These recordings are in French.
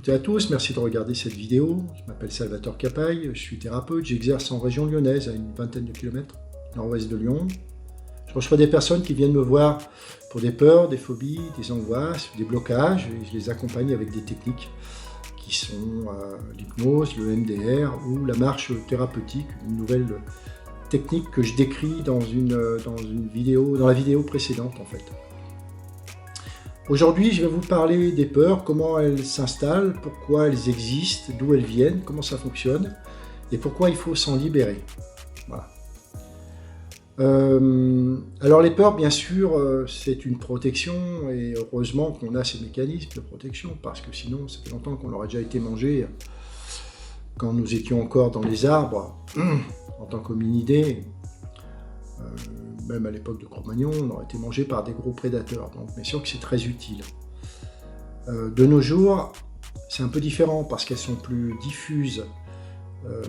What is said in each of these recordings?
toutes et à tous, merci de regarder cette vidéo. Je m'appelle Salvatore Capaille, je suis thérapeute, j'exerce en région lyonnaise à une vingtaine de kilomètres nord-ouest de Lyon. Je reçois des personnes qui viennent me voir pour des peurs, des phobies, des angoisses, des blocages, et je les accompagne avec des techniques qui sont l'hypnose, le MDR ou la marche thérapeutique, une nouvelle technique que je décris dans la vidéo précédente en fait. Aujourd'hui, je vais vous parler des peurs, comment elles s'installent, pourquoi elles existent, d'où elles viennent, comment ça fonctionne et pourquoi il faut s'en libérer. Voilà. Alors les peurs, bien sûr, c'est une protection et heureusement qu'on a ces mécanismes de protection parce que sinon, ça fait longtemps qu'on aurait déjà été mangé quand nous étions encore dans les arbres en tant qu'hominidés. Même à l'époque de Cro-Magnon, on aurait été mangé par des gros prédateurs. Donc bien sûr que c'est très utile. De nos jours, c'est un peu différent parce qu'elles sont plus diffuses. Elles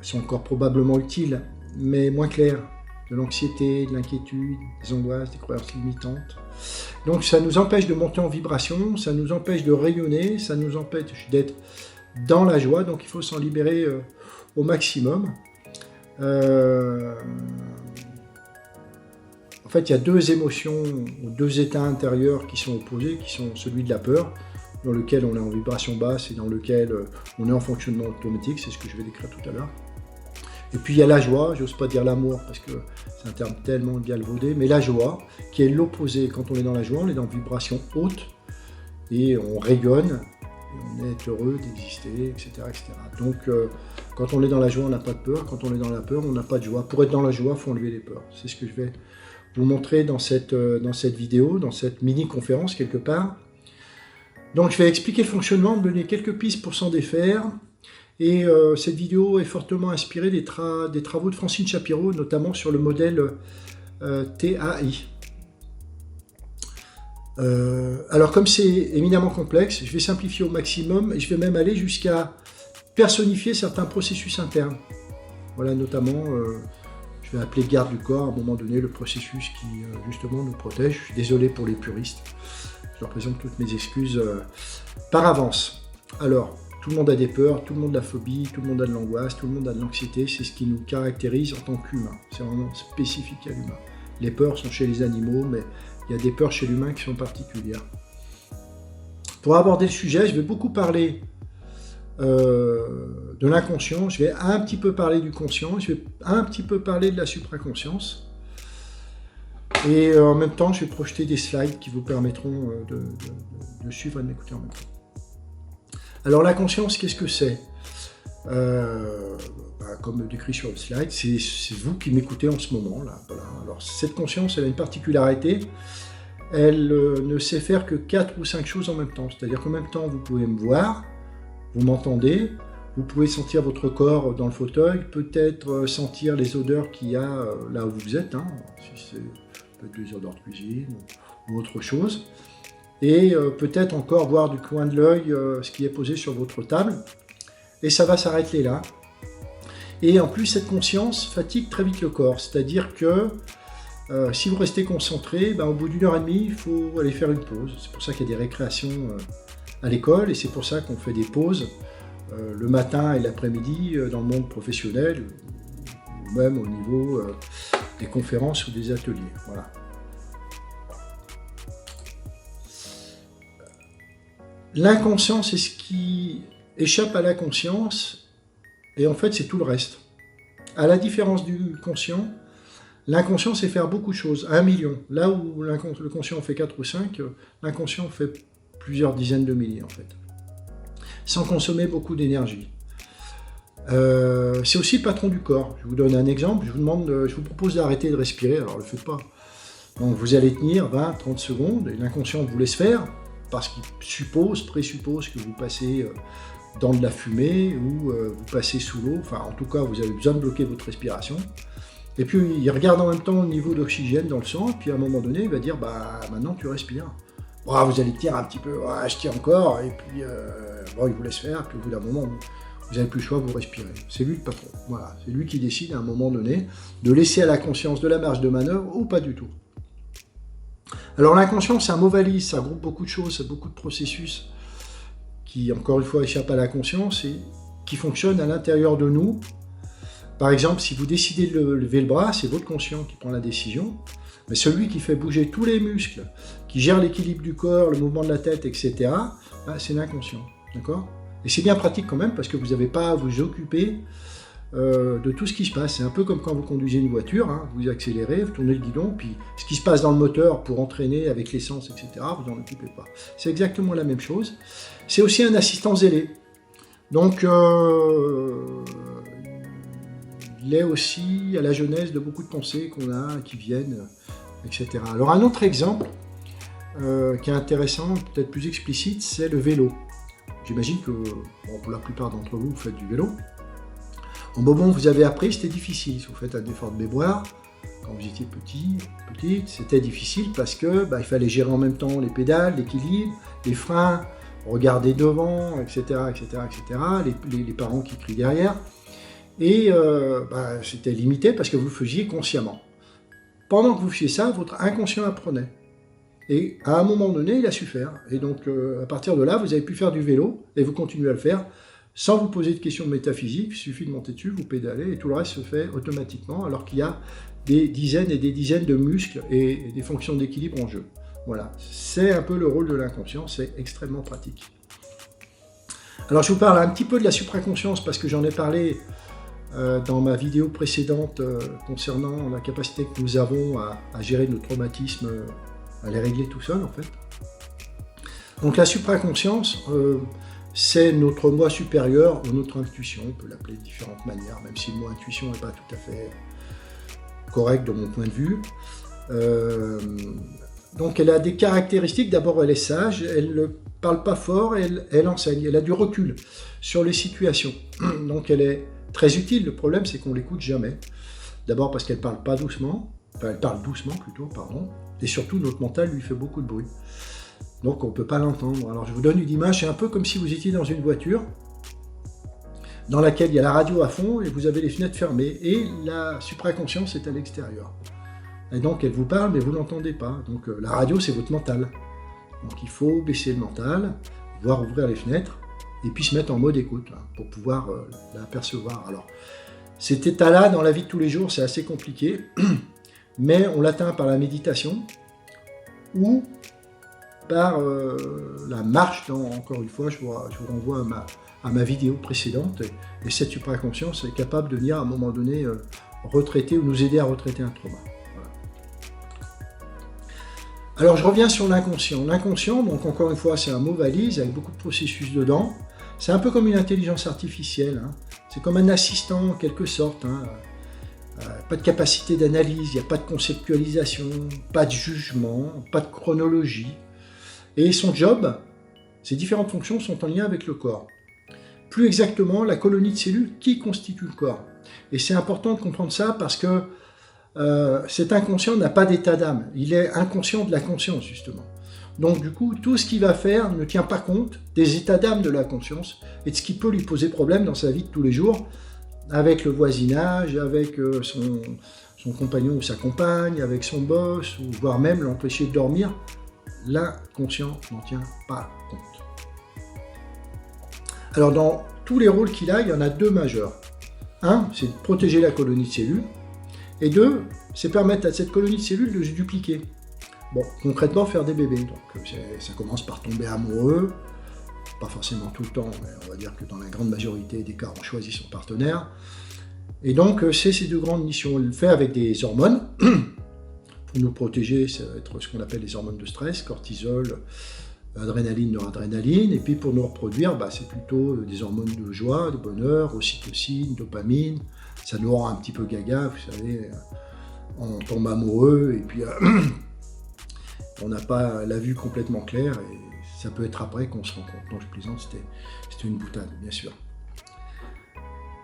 sont encore probablement utiles, mais moins claires. De l'anxiété, de l'inquiétude, des angoisses, des croyances limitantes. Donc ça nous empêche de monter en vibration, ça nous empêche de rayonner, ça nous empêche d'être dans la joie, donc il faut s'en libérer au maximum. En fait, il y a deux émotions, ou deux états intérieurs qui sont opposés, qui sont celui de la peur, dans lequel on est en vibration basse et dans lequel on est en fonctionnement automatique, c'est ce que je vais décrire tout à l'heure. Et puis il y a la joie, j'ose pas dire l'amour parce que c'est un terme tellement galvaudé, mais la joie qui est l'opposé. Quand on est dans la joie, on est dans vibration haute et on rayonne, et on est heureux d'exister, etc., etc. Donc quand on est dans la joie, on n'a pas de peur, quand on est dans la peur, on n'a pas de joie. Pour être dans la joie, il faut enlever les peurs. C'est ce que je vais vous montrer dans cette vidéo, dans cette mini-conférence quelque part. Donc je vais expliquer le fonctionnement, donner quelques pistes pour s'en défaire. Et cette vidéo est fortement inspirée des travaux de Francine Shapiro, notamment sur le modèle TAI. Alors comme c'est éminemment complexe, je vais simplifier au maximum et je vais même aller jusqu'à personnifier certains processus internes. Voilà, notamment, je vais appeler garde du corps à un moment donné, le processus qui justement nous protège. Je suis désolé pour les puristes, je leur présente toutes mes excuses par avance. Alors, tout le monde a des peurs, tout le monde a la phobie, tout le monde a de l'angoisse, tout le monde a de l'anxiété, c'est ce qui nous caractérise en tant qu'humain. C'est vraiment spécifique à l'humain. Les peurs sont chez les animaux, mais il y a des peurs chez l'humain qui sont particulières. Pour aborder le sujet, je vais beaucoup parler de l'inconscient, je vais un petit peu parler du conscient, je vais un petit peu parler de la supraconscience. Et en même temps, je vais projeter des slides qui vous permettront de suivre et de m'écouter en même temps. Alors la conscience, qu'est-ce que c'est ? Comme décrit sur le slide, c'est vous qui m'écoutez en ce moment. Là. Voilà. Alors cette conscience, elle a une particularité. Elle ne sait faire que 4 ou 5 choses en même temps. C'est-à-dire qu'en même temps, vous pouvez me voir, vous m'entendez, vous pouvez sentir votre corps dans le fauteuil, peut-être sentir les odeurs qu'il y a là où vous êtes, hein, si c'est peut-être des odeurs de cuisine ou autre chose. Et peut-être encore voir du coin de l'œil ce qui est posé sur votre table. Et ça va s'arrêter là. Et en plus, cette conscience fatigue très vite le corps. C'est-à-dire que si vous restez concentré, au bout d'une heure et demie, il faut aller faire une pause. C'est pour ça qu'il y a des récréations à l'école et c'est pour ça qu'on fait des pauses le matin et l'après-midi dans le monde professionnel ou même au niveau des conférences ou des ateliers. Voilà. L'inconscient, c'est ce qui échappe à la conscience, et en fait, c'est tout le reste. À la différence du conscient, l'inconscient, c'est faire beaucoup de choses, 1 million. Là où le conscient fait 4 ou 5, l'inconscient fait plusieurs dizaines de milliers, en fait. Sans consommer beaucoup d'énergie. C'est aussi le patron du corps. Je vous donne un exemple, je vous propose d'arrêter de respirer, alors ne le faites pas. Donc, vous allez tenir 20-30 secondes, et l'inconscient vous laisse faire, parce qu'il présuppose que vous passez dans de la fumée ou vous passez sous l'eau, enfin en tout cas vous avez besoin de bloquer votre respiration. Et puis il regarde en même temps le niveau d'oxygène dans le sang, et puis à un moment donné il va dire maintenant tu respires. Vous allez tenir un petit peu, je tiens encore, et puis il vous laisse faire, puis au bout d'un moment vous n'avez plus le choix, vous respirez. C'est lui le patron, voilà, c'est lui qui décide à un moment donné de laisser à la conscience de la marge de manœuvre ou pas du tout. Alors l'inconscient, c'est un mot valise, ça groupe beaucoup de choses, c'est beaucoup de processus. qui encore une fois échappent à la conscience et qui fonctionnent à l'intérieur de nous. Par exemple, si vous décidez de lever le bras, c'est votre conscient qui prend la décision, mais celui qui fait bouger tous les muscles, qui gère l'équilibre du corps, le mouvement de la tête, etc., c'est l'inconscient, d'accord? Et c'est bien pratique quand même, parce que vous n'avez pas à vous occuper de tout ce qui se passe. C'est un peu comme quand vous conduisez une voiture, hein, vous accélérez, vous tournez le guidon, puis ce qui se passe dans le moteur pour entraîner avec l'essence, etc., vous n'en occupez pas. C'est exactement la même chose. C'est aussi un assistant zélé. Donc, il est aussi à la genèse de beaucoup de pensées qu'on a, qui viennent, etc. Alors, un autre exemple qui est intéressant, peut-être plus explicite, c'est le vélo. J'imagine que, bon, pour la plupart d'entre vous, vous faites du vélo. Au moment où vous avez appris, c'était difficile. Si vous faites un effort de mémoire, quand vous étiez petite, c'était difficile parce que il fallait gérer en même temps les pédales, l'équilibre, les freins, regarder devant, etc., etc., etc., les parents qui crient derrière. Et c'était limité parce que vous le faisiez consciemment. Pendant que vous faisiez ça, votre inconscient apprenait. Et à un moment donné, il a su faire. Et donc, à partir de là, vous avez pu faire du vélo, et vous continuez à le faire, sans vous poser de questions métaphysiques. Il suffit de monter dessus, vous pédalez, et tout le reste se fait automatiquement, alors qu'il y a des dizaines et des dizaines de muscles et des fonctions d'équilibre en jeu. Voilà, c'est un peu le rôle de l'inconscient, c'est extrêmement pratique. Alors, je vous parle un petit peu de la supraconscience, parce que j'en ai parlé dans ma vidéo précédente concernant la capacité que nous avons à gérer nos traumatismes, à les régler tout seul en fait. Donc la supraconscience, c'est notre moi supérieur ou notre intuition, on peut l'appeler de différentes manières, même si le mot intuition n'est pas tout à fait correct de mon point de vue. Donc elle a des caractéristiques, d'abord elle est sage, elle ne parle pas fort, elle enseigne, elle a du recul sur les situations. Donc elle est très utile, le problème c'est qu'on ne l'écoute jamais. D'abord parce qu'elle parle pas doucement, enfin elle parle doucement plutôt, pardon, et surtout notre mental lui fait beaucoup de bruit. Donc on ne peut pas l'entendre. Alors je vous donne une image, c'est un peu comme si vous étiez dans une voiture dans laquelle il y a la radio à fond et vous avez les fenêtres fermées et la supraconscience est à l'extérieur. Et donc elle vous parle mais vous ne l'entendez pas. Donc la radio c'est votre mental. Donc il faut baisser le mental, voire ouvrir les fenêtres et puis se mettre en mode écoute pour pouvoir l'apercevoir. Alors cet état-là dans la vie de tous les jours c'est assez compliqué. Mais on l'atteint par la méditation ou par la marche. Encore une fois, je vous renvoie à ma vidéo précédente. Et cette supraconscience est capable de venir à un moment donné retraiter ou nous aider à retraiter un trauma. Voilà. Alors je reviens sur l'inconscient. L'inconscient, donc encore une fois, c'est un mot valise avec beaucoup de processus dedans. C'est un peu comme une intelligence artificielle. Hein. C'est comme un assistant en quelque sorte. Hein. Pas de capacité d'analyse, il n'y a pas de conceptualisation, pas de jugement, pas de chronologie. Et son job, ses différentes fonctions sont en lien avec le corps. Plus exactement, la colonie de cellules qui constitue le corps. Et c'est important de comprendre ça parce que cet inconscient n'a pas d'état d'âme. Il est inconscient de la conscience, justement. Donc du coup, tout ce qu'il va faire ne tient pas compte des états d'âme de la conscience et de ce qui peut lui poser problème dans sa vie de tous les jours, avec le voisinage, avec son compagnon ou sa compagne, avec son boss, ou voire même l'empêcher de dormir, l'inconscient n'en tient pas compte. Alors dans tous les rôles qu'il a, il y en a deux majeurs. Un, c'est de protéger la colonie de cellules, et deux, c'est permettre à cette colonie de cellules de se dupliquer. Bon, concrètement, faire des bébés. Donc ça commence par tomber amoureux, pas forcément tout le temps, mais on va dire que dans la grande majorité des cas, on choisit son partenaire. Et donc, c'est ces deux grandes missions. On le fait avec des hormones. Pour nous protéger, ça va être ce qu'on appelle les hormones de stress, cortisol, adrénaline, noradrénaline. Et puis pour nous reproduire, c'est plutôt des hormones de joie, de bonheur, ocytocine, dopamine. Ça nous rend un petit peu gaga, vous savez. On tombe amoureux et puis on n'a pas la vue complètement claire. Et ça peut être après qu'on se rend compte. Donc je plaisante, c'était une boutade, bien sûr.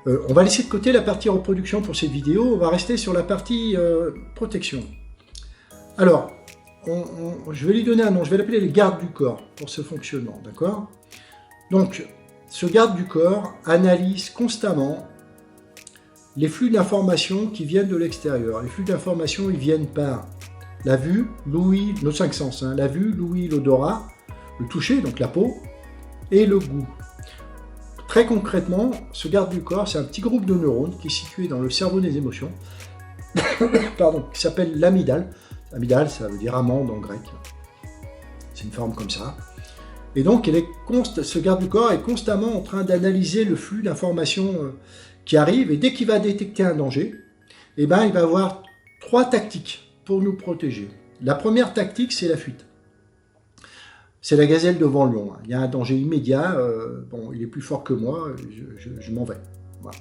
On va laisser de côté la partie reproduction pour cette vidéo, on va rester sur la partie protection. Alors, je vais lui donner un nom, je vais l'appeler les gardes du corps pour ce fonctionnement, d'accord? Donc, ce garde du corps analyse constamment les flux d'informations qui viennent de l'extérieur. Les flux d'informations, ils viennent par la vue, l'ouïe, nos cinq sens, la vue, l'ouïe, l'odorat, le toucher, donc la peau, et le goût. Très concrètement, ce garde du corps, c'est un petit groupe de neurones qui est situé dans le cerveau des émotions, pardon, qui s'appelle l'amygdale. L'amygdale, ça veut dire amande en grec. C'est une forme comme ça. Et donc, ce garde du corps est constamment en train d'analyser le flux d'informations qui arrive, et dès qu'il va détecter un danger, eh ben, il va avoir 3 tactiques pour nous protéger. La première tactique, c'est la fuite. C'est la gazelle devant le lion. Il y a un danger immédiat, bon, il est plus fort que moi, je m'en vais. Voilà.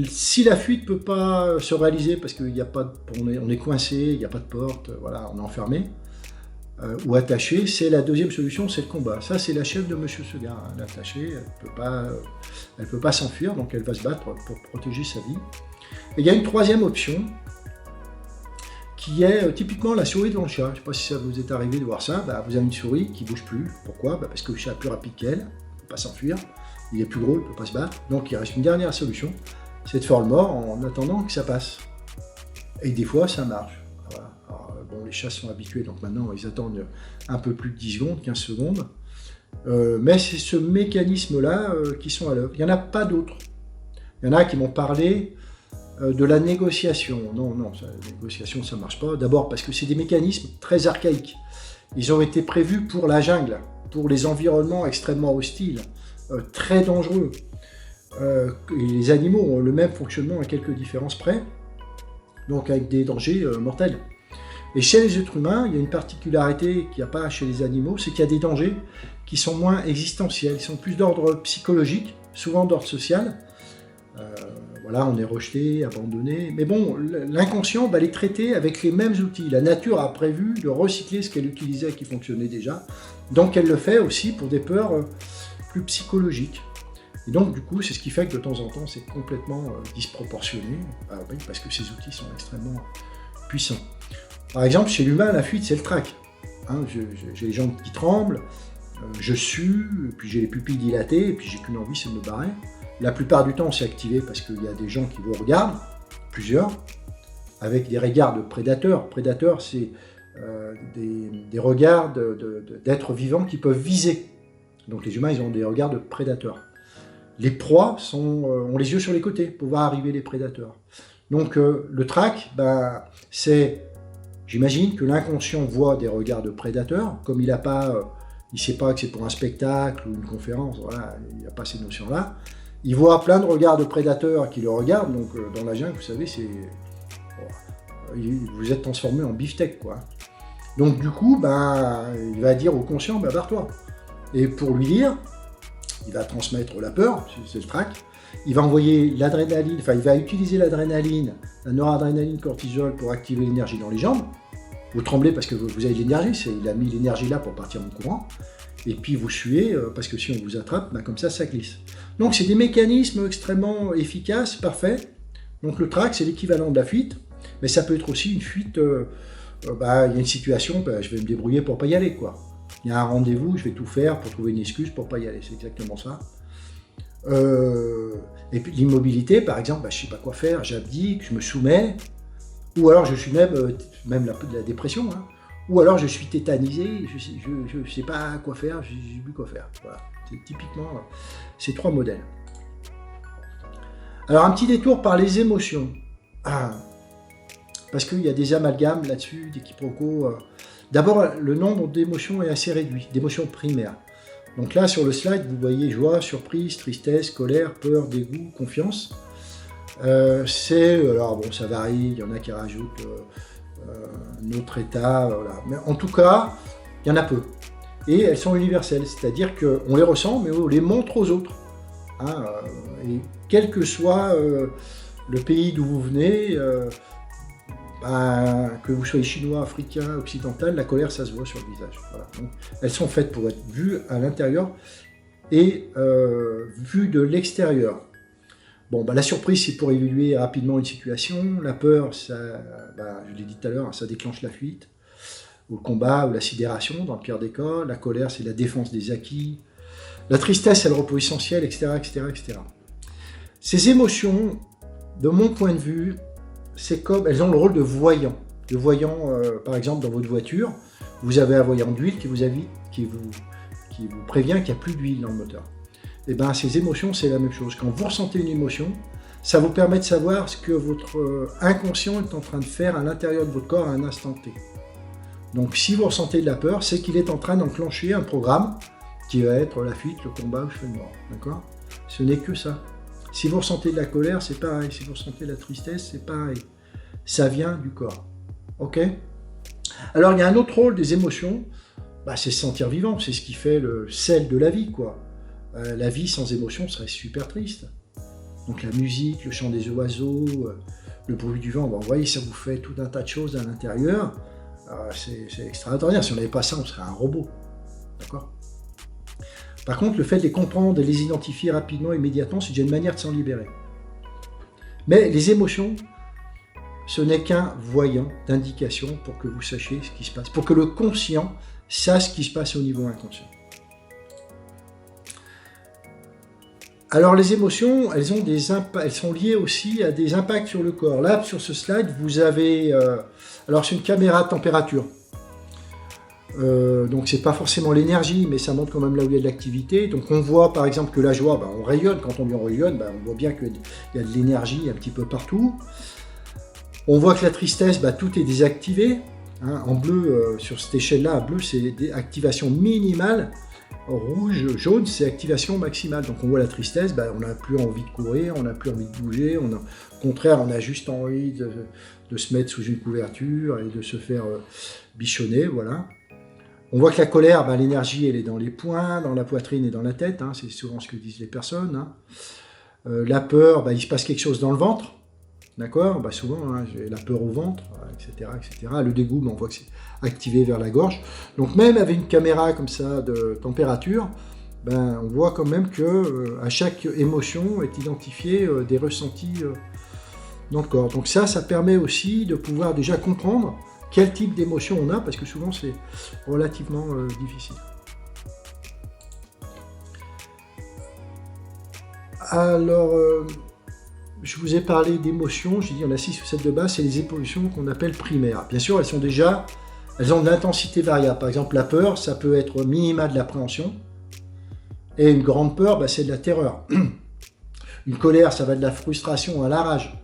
Si la fuite ne peut pas se réaliser parce qu'on est coincé, il n'y a pas de porte, voilà, on est enfermé, ou attaché, c'est la deuxième solution, c'est le combat. Ça, c'est la chef de Monsieur Seguin. Elle est attachée, elle peut pas s'enfuir, donc elle va se battre pour protéger sa vie. Et il y a une troisième option, qui est typiquement la souris devant le chat. Je ne sais pas si ça vous est arrivé de voir ça. Bah, vous avez une souris qui ne bouge plus. Pourquoi? Bah, parce que le chat est plus rapide qu'elle, il ne peut pas s'enfuir, il est plus gros, il ne peut pas se battre. Donc il reste une dernière solution, c'est de faire le mort en attendant que ça passe. Et des fois, ça marche. Voilà. Alors, bon, les chats sont habitués, donc maintenant ils attendent un peu plus de 10 secondes, 15 secondes. Mais c'est ce mécanisme-là qui sont à l'œuvre. Il n'y en a pas d'autres. Il y en a qui m'ont parlé de la négociation. Non, la négociation, ça ne marche pas. D'abord parce que c'est des mécanismes très archaïques. Ils ont été prévus pour la jungle, pour les environnements extrêmement hostiles, très dangereux. Et les animaux ont le même fonctionnement à quelques différences près, donc avec des dangers mortels. Et chez les êtres humains, il y a une particularité qu'il n'y a pas chez les animaux, c'est qu'il y a des dangers qui sont moins existentiels, ils sont plus d'ordre psychologique, souvent d'ordre social. Voilà, on est rejeté, abandonné. Mais bon, l'inconscient va les traiter avec les mêmes outils. La nature a prévu de recycler ce qu'elle utilisait qui fonctionnait déjà. Donc elle le fait aussi pour des peurs plus psychologiques. Et donc du coup, c'est ce qui fait que de temps en temps, c'est complètement disproportionné. Oui, parce que ces outils sont extrêmement puissants. Par exemple, chez l'humain, la fuite, c'est le trac. Hein, j'ai les jambes qui tremblent, je sue, puis j'ai les pupilles dilatées, et puis j'ai qu'une envie, c'est de me barrer. La plupart du temps, c'est activé parce qu'il y a des gens qui vous regardent, plusieurs, avec des regards de prédateurs. Prédateurs, c'est des regards d'êtres vivants qui peuvent viser. Donc les humains, ils ont des regards de prédateurs. Les proies ont les yeux sur les côtés pour voir arriver les prédateurs. Donc le trac, c'est, j'imagine que l'inconscient voit des regards de prédateurs, comme il ne sait pas que c'est pour un spectacle ou une conférence, voilà, il n'a pas ces notions-là. Il voit plein de regards de prédateurs qui le regardent, donc dans la jungle, vous savez, vous êtes transformé en beefsteak, quoi. Donc du coup, il va dire au conscient, barre-toi. Et pour lui dire, il va transmettre la peur, c'est le trac, il va envoyer l'adrénaline, enfin il va utiliser l'adrénaline, la noradrénaline, cortisol pour activer l'énergie dans les jambes. Vous tremblez parce que vous avez de l'énergie, il a mis l'énergie là pour partir en courant. Et puis vous suez, parce que si on vous attrape, comme ça glisse. Donc c'est des mécanismes extrêmement efficaces, parfaits. Donc le trac, c'est l'équivalent de la fuite, mais ça peut être aussi une fuite, il y a une situation, je vais me débrouiller pour ne pas y aller, quoi. Il y a un rendez-vous, je vais tout faire pour trouver une excuse pour ne pas y aller, c'est exactement ça. Et puis l'immobilité, par exemple, je ne sais pas quoi faire, j'abdique, je me soumets, ou alors je suis même la dépression, hein. Ou alors je suis tétanisé, je ne sais pas quoi faire, je ne sais plus quoi faire. Voilà, c'est typiquement ces 3 modèles. Alors un petit détour par les émotions. Parce qu'il y a des amalgames là-dessus, des quiproquos. D'abord, le nombre d'émotions est assez réduit, d'émotions primaires. Donc là, sur le slide, vous voyez joie, surprise, tristesse, colère, peur, dégoût, confiance. Alors bon, ça varie, il y en a qui rajoutent un autre état, voilà. Mais en tout cas, il y en a peu. Et elles sont universelles, c'est-à-dire qu'on les ressent, mais on les montre aux autres. Et quel que soit le pays d'où vous venez, que vous soyez chinois, africain, occidental, la colère, ça se voit sur le visage. Voilà. Donc, elles sont faites pour être vues à l'intérieur et vues de l'extérieur. Bon, la surprise, c'est pour évaluer rapidement une situation. La peur, ça, je l'ai dit tout à l'heure, ça déclenche la fuite, ou le combat, ou la sidération, dans le pire des cas. La colère, c'est la défense des acquis. La tristesse, c'est le repos essentiel, etc., etc., etc. Ces émotions, de mon point de vue, elles ont le rôle de voyant. De voyant, par exemple, dans votre voiture, vous avez un voyant d'huile qui qui vous prévient qu'il n'y a plus d'huile dans le moteur. Et bien, ces émotions, c'est la même chose. Quand vous ressentez une émotion, ça vous permet de savoir ce que votre inconscient est en train de faire à l'intérieur de votre corps à un instant T. Donc, si vous ressentez de la peur, c'est qu'il est en train d'enclencher un programme qui va être la fuite, le combat ou le cheval mort. D'accord ? Ce n'est que ça. Si vous ressentez de la colère, c'est pareil. Si vous ressentez de la tristesse, c'est pareil. Ça vient du corps. Ok ? Alors, il y a un autre rôle des émotions, c'est se sentir vivant. C'est ce qui fait le sel de la vie, quoi. La vie sans émotion serait super triste. Donc la musique, le chant des oiseaux, le bruit du vent, vous voyez, ça vous fait tout un tas de choses à l'intérieur. C'est extraordinaire. Si on n'avait pas ça, on serait un robot. D'accord ? Par contre, le fait de les comprendre, de les identifier rapidement, immédiatement, c'est déjà une manière de s'en libérer. Mais les émotions, ce n'est qu'un voyant d'indication pour que vous sachiez ce qui se passe, pour que le conscient sache ce qui se passe au niveau inconscient. Alors les émotions, elles sont liées aussi à des impacts sur le corps. Là, sur ce slide, vous avez... alors c'est une caméra de température. Donc c'est pas forcément l'énergie, mais ça montre quand même là où il y a de l'activité. Donc on voit par exemple que la joie, on rayonne. Quand on rayonne, on voit bien qu'il y a de l'énergie un petit peu partout. On voit que la tristesse, tout est désactivé. Hein, en bleu, sur cette échelle-là, en bleu, c'est activation minimale. Rouge, jaune, c'est activation maximale. Donc on voit la tristesse, on n'a plus envie de courir, on n'a plus envie de bouger. Au contraire, on a juste envie de se mettre sous une couverture et de se faire bichonner, voilà. On voit que la colère, l'énergie, elle est dans les poings, dans la poitrine et dans la tête. Hein, c'est souvent ce que disent les personnes. Hein. La peur, il se passe quelque chose dans le ventre. D'accord ? Souvent, hein, j'ai la peur au ventre, etc., etc. Le dégoût, on voit que c'est activé vers la gorge. Donc même avec une caméra comme ça de température, on voit quand même que à chaque émotion est identifié des ressentis dans le corps. Donc ça permet aussi de pouvoir déjà comprendre quel type d'émotion on a, parce que souvent c'est relativement difficile. Alors, je vous ai parlé d'émotions, j'ai dit on a 6 ou 7 de base, c'est les émotions qu'on appelle primaires. Bien sûr, elles ont de l'intensité variable. Par exemple, la peur, ça peut être minima de l'appréhension, et une grande peur, c'est de la terreur. Une colère, ça va de la frustration à la rage.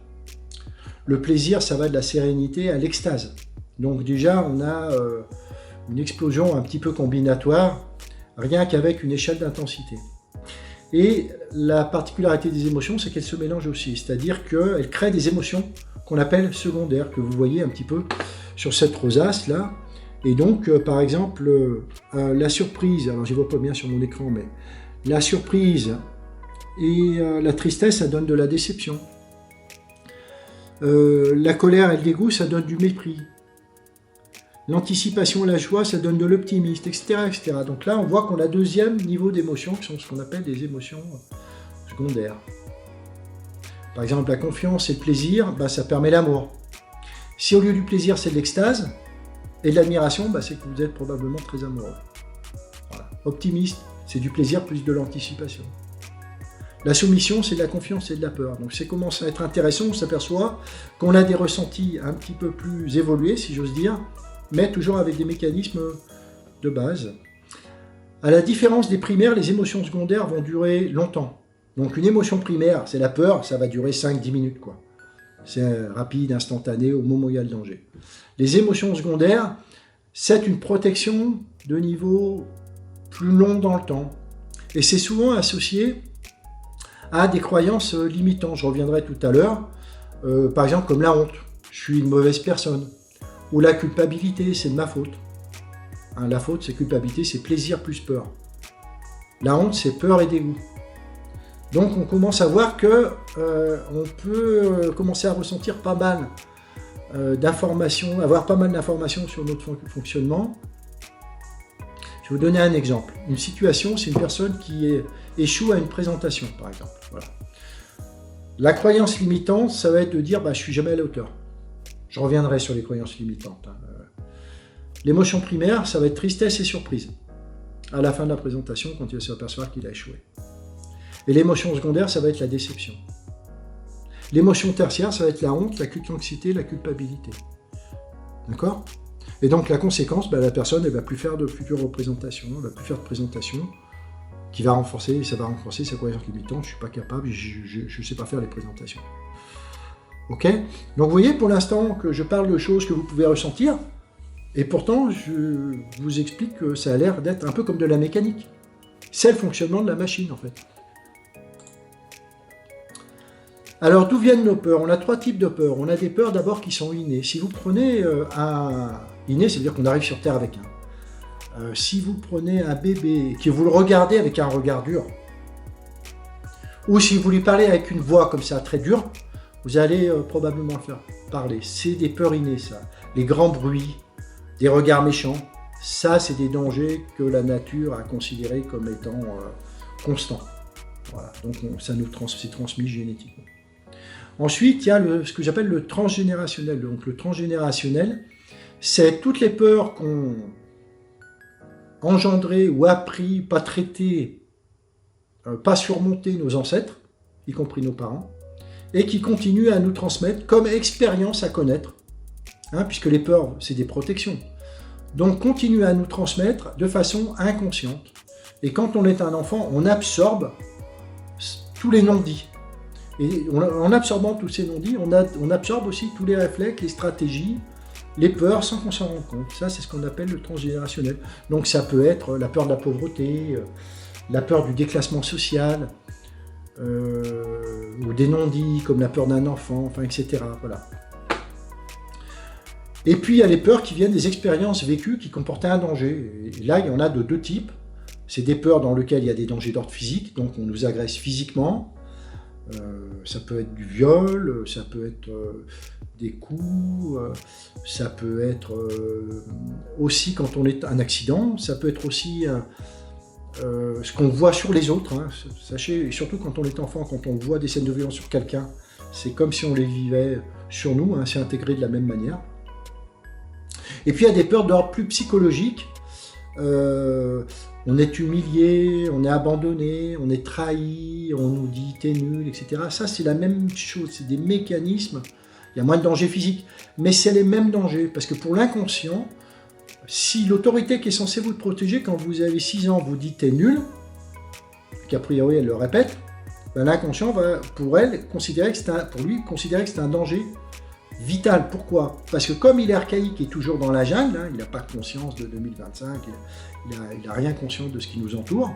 Le plaisir, ça va de la sérénité à l'extase. Donc déjà, on a une explosion un petit peu combinatoire, rien qu'avec une échelle d'intensité. Et la particularité des émotions, c'est qu'elles se mélangent aussi, c'est-à-dire qu'elles créent des émotions qu'on appelle secondaires, que vous voyez un petit peu sur cette rosace là. Et donc, par exemple, la surprise, alors je ne vois pas bien sur mon écran, mais la surprise et la tristesse, ça donne de la déception. La colère et le dégoût, ça donne du mépris. L'anticipation et la joie, ça donne de l'optimisme, etc., etc. Donc là, on voit qu'on a deuxième niveau d'émotions, qui sont ce qu'on appelle des émotions secondaires. Par exemple, la confiance et le plaisir, ça permet l'amour. Si au lieu du plaisir, c'est de l'extase, et de l'admiration, c'est que vous êtes probablement très amoureux. Voilà. Optimiste, c'est du plaisir plus de l'anticipation. La soumission, c'est de la confiance et de la peur. Donc ça commence à être intéressant, on s'aperçoit qu'on a des ressentis un petit peu plus évolués, si j'ose dire, mais toujours avec des mécanismes de base. À la différence des primaires, les émotions secondaires vont durer longtemps. Donc une émotion primaire, c'est la peur, ça va durer 5-10 minutes, quoi. C'est rapide, instantané, au moment où il y a le danger. Les émotions secondaires, c'est une protection de niveau plus long dans le temps. Et c'est souvent associé à des croyances limitantes. Je reviendrai tout à l'heure. Par exemple, comme la honte. Je suis une mauvaise personne. Ou la culpabilité, c'est de ma faute. Hein, la faute, c'est culpabilité, c'est plaisir plus peur. La honte, c'est peur et dégoût. Donc on commence à voir que on peut commencer à ressentir pas mal d'informations, avoir pas mal d'informations sur notre fonctionnement. Je vais vous donner un exemple. Une situation, c'est une personne qui échoue à une présentation, par exemple. Voilà. La croyance limitante, ça va être de dire je suis jamais à la hauteur. Je reviendrai sur les croyances limitantes. L'émotion primaire, ça va être tristesse et surprise. À la fin de la présentation, quand il va s'apercevoir qu'il a échoué. Et l'émotion secondaire, ça va être la déception. L'émotion tertiaire, ça va être la honte, la anxiété, la culpabilité. D'accord ? Et donc la conséquence, la personne ne va plus faire de futures représentations, elle ne va plus faire de présentation, qui va renforcer, ça va renforcer sa croyance limitante, je ne suis pas capable, je ne sais pas faire les présentations. Ok? Donc vous voyez pour l'instant que je parle de choses que vous pouvez ressentir, et pourtant je vous explique que ça a l'air d'être un peu comme de la mécanique. C'est le fonctionnement de la machine en fait. Alors d'où viennent nos peurs? On a 3 types de peurs. On a des peurs d'abord qui sont innées. Si vous prenez un inné, c'est-à-dire qu'on arrive sur Terre avec un. Si vous prenez un bébé, que vous le regardez avec un regard dur, ou si vous lui parlez avec une voix comme ça, très dure, vous allez probablement le faire parler. C'est des peurs innées, ça. Les grands bruits, des regards méchants, ça, c'est des dangers que la nature a considérés comme étant constants. Voilà. Donc, c'est transmis génétiquement. Ensuite, il y a ce que j'appelle le transgénérationnel. Donc, le transgénérationnel, c'est toutes les peurs qu'ont engendrées ou appris, pas traitées, pas surmontées nos ancêtres, y compris nos parents, et qui continuent à nous transmettre comme expérience à connaître, puisque les peurs, c'est des protections. Donc, continuent à nous transmettre de façon inconsciente. Et quand on est un enfant, on absorbe tous les non-dits. Et en absorbant tous ces non-dits, on absorbe aussi tous les réflexes, les stratégies, les peurs sans qu'on s'en rende compte. Ça, c'est ce qu'on appelle le transgénérationnel. Donc ça peut être la peur de la pauvreté, la peur du déclassement social, ou des non-dits comme la peur d'un enfant, etc. Voilà. Et puis il y a les peurs qui viennent des expériences vécues qui comportaient un danger. Et là, il y en a de 2 types. C'est des peurs dans lesquelles il y a des dangers d'ordre physique, donc on nous agresse physiquement. Ça peut être du viol, ça peut être des coups, ça peut être aussi quand on est un accident, ça peut être aussi ce qu'on voit sur les autres. Sachez, surtout quand on est enfant, quand on voit des scènes de violence sur quelqu'un, c'est comme si on les vivait sur nous, c'est intégré de la même manière. Et puis il y a des peurs d'ordre plus psychologique. On est humilié, on est abandonné, on est trahi, on nous dit t'es nul, etc. Ça, c'est la même chose, c'est des mécanismes. Il y a moins de danger physique, mais c'est les mêmes dangers. Parce que pour l'inconscient, si l'autorité qui est censée vous protéger, quand vous avez 6 ans, vous dit t'es nul, qu'a priori elle le répète, l'inconscient va, pour lui, considérer que c'est un danger vital. Pourquoi? Parce que comme il est archaïque et toujours dans la jungle, il n'a pas conscience de 2025, il n'a rien conscience de ce qui nous entoure,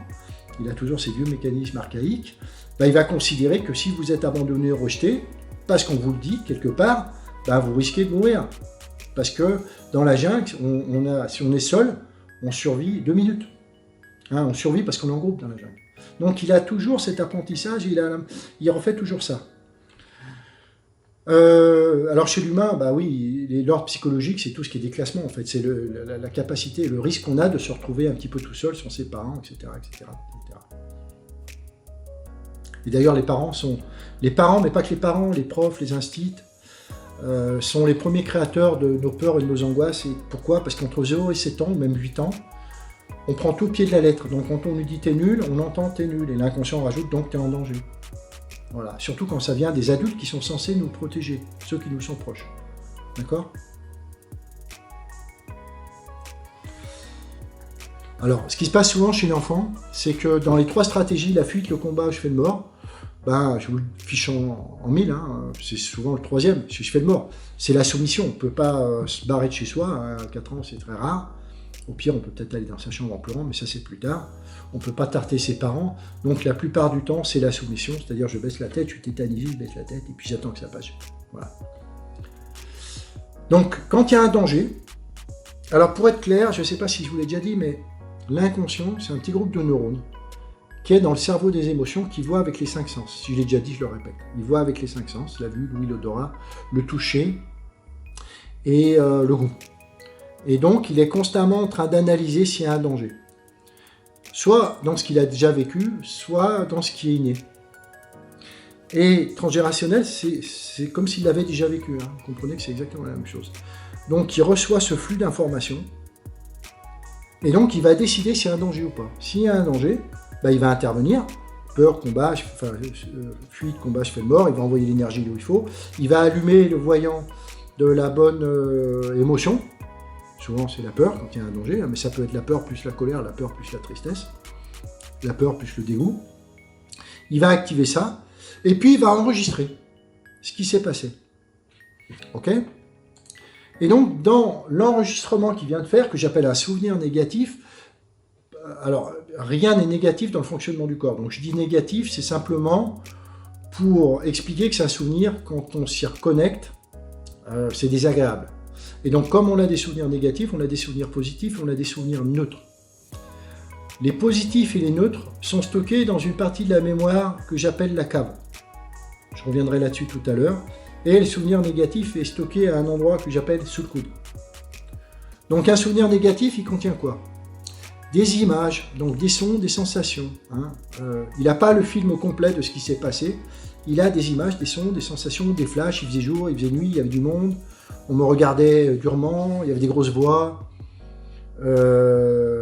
il a toujours ces vieux mécanismes archaïques, il va considérer que si vous êtes abandonné ou rejeté, parce qu'on vous le dit quelque part, vous risquez de mourir. Parce que dans la jungle, si on est seul, on survit 2 minutes. On survit parce qu'on est en groupe dans la jungle. Donc il a toujours cet apprentissage, il refait toujours ça. Alors chez l'humain, oui, l'ordre psychologique, c'est tout ce qui est déclassement en fait, c'est la capacité, le risque qu'on a de se retrouver un petit peu tout seul sans ses parents, etc. Et d'ailleurs les parents, mais pas que les parents, les profs, les instits, sont les premiers créateurs de nos peurs et de nos angoisses. Et pourquoi? Parce qu'entre 0 et 7 ans, ou même 8 ans, on prend tout au pied de la lettre. Donc quand on nous dit t'es nul, on entend t'es nul, et l'inconscient rajoute donc t'es en danger. Voilà, surtout quand ça vient des adultes qui sont censés nous protéger, ceux qui nous sont proches. D'accord? Alors, ce qui se passe souvent chez l'enfant, c'est que dans les 3 stratégies, la fuite, le combat, le chevet de mort, je vous le fiche en 1000, c'est souvent le 3e, c'est le chevet de mort. C'est la soumission, on ne peut pas se barrer de chez soi, à 4 ans c'est très rare. Au pire, on peut peut-être aller dans sa chambre en pleurant, mais ça c'est plus tard. On ne peut pas tarter ses parents, donc la plupart du temps, c'est la soumission, c'est-à-dire je baisse la tête, je suis tétanisé, je baisse la tête, et puis j'attends que ça passe. Voilà. Donc, quand il y a un danger, alors pour être clair, je ne sais pas si je vous l'ai déjà dit, mais l'inconscient, c'est un petit groupe de neurones qui est dans le cerveau des émotions, qui voit avec les 5 sens. Si je l'ai déjà dit, je le répète. Il voit avec les 5 sens, la vue, l'ouïe, l'odorat, le toucher et le goût. Et donc, il est constamment en train d'analyser s'il y a un danger. Soit dans ce qu'il a déjà vécu, soit dans ce qui est inné. Et transgénérationnel, c'est comme s'il l'avait déjà vécu. Vous comprenez que c'est exactement la même chose. Donc, il reçoit ce flux d'informations. Et donc, il va décider s'il y a un danger ou pas. S'il y a un danger, il va intervenir. Peur, combat, fuite, combat, chevet de mort. Il va envoyer l'énergie où il faut. Il va allumer le voyant de la bonne émotion. Souvent, c'est la peur quand il y a un danger, mais ça peut être la peur plus la colère, la peur plus la tristesse, la peur plus le dégoût. Il va activer ça, et puis il va enregistrer ce qui s'est passé. Ok ? Et donc, dans l'enregistrement qu'il vient de faire, que j'appelle un souvenir négatif, alors, rien n'est négatif dans le fonctionnement du corps. Donc, je dis négatif, c'est simplement pour expliquer que c'est un souvenir, quand on s'y reconnecte, c'est désagréable. Et donc, comme on a des souvenirs négatifs, on a des souvenirs positifs, on a des souvenirs neutres. Les positifs et les neutres sont stockés dans une partie de la mémoire que j'appelle la cave. Je reviendrai là-dessus tout à l'heure. Et le souvenir négatif est stocké à un endroit que j'appelle sous le coude. Donc un souvenir négatif, il contient quoi? Des images, donc des sons, des sensations. Il n'a pas le film complet de ce qui s'est passé. Il a des images, des sons, des sensations, des flashs. Il faisait jour, il faisait nuit, il y avait du monde. On me regardait durement, il y avait des grosses voix.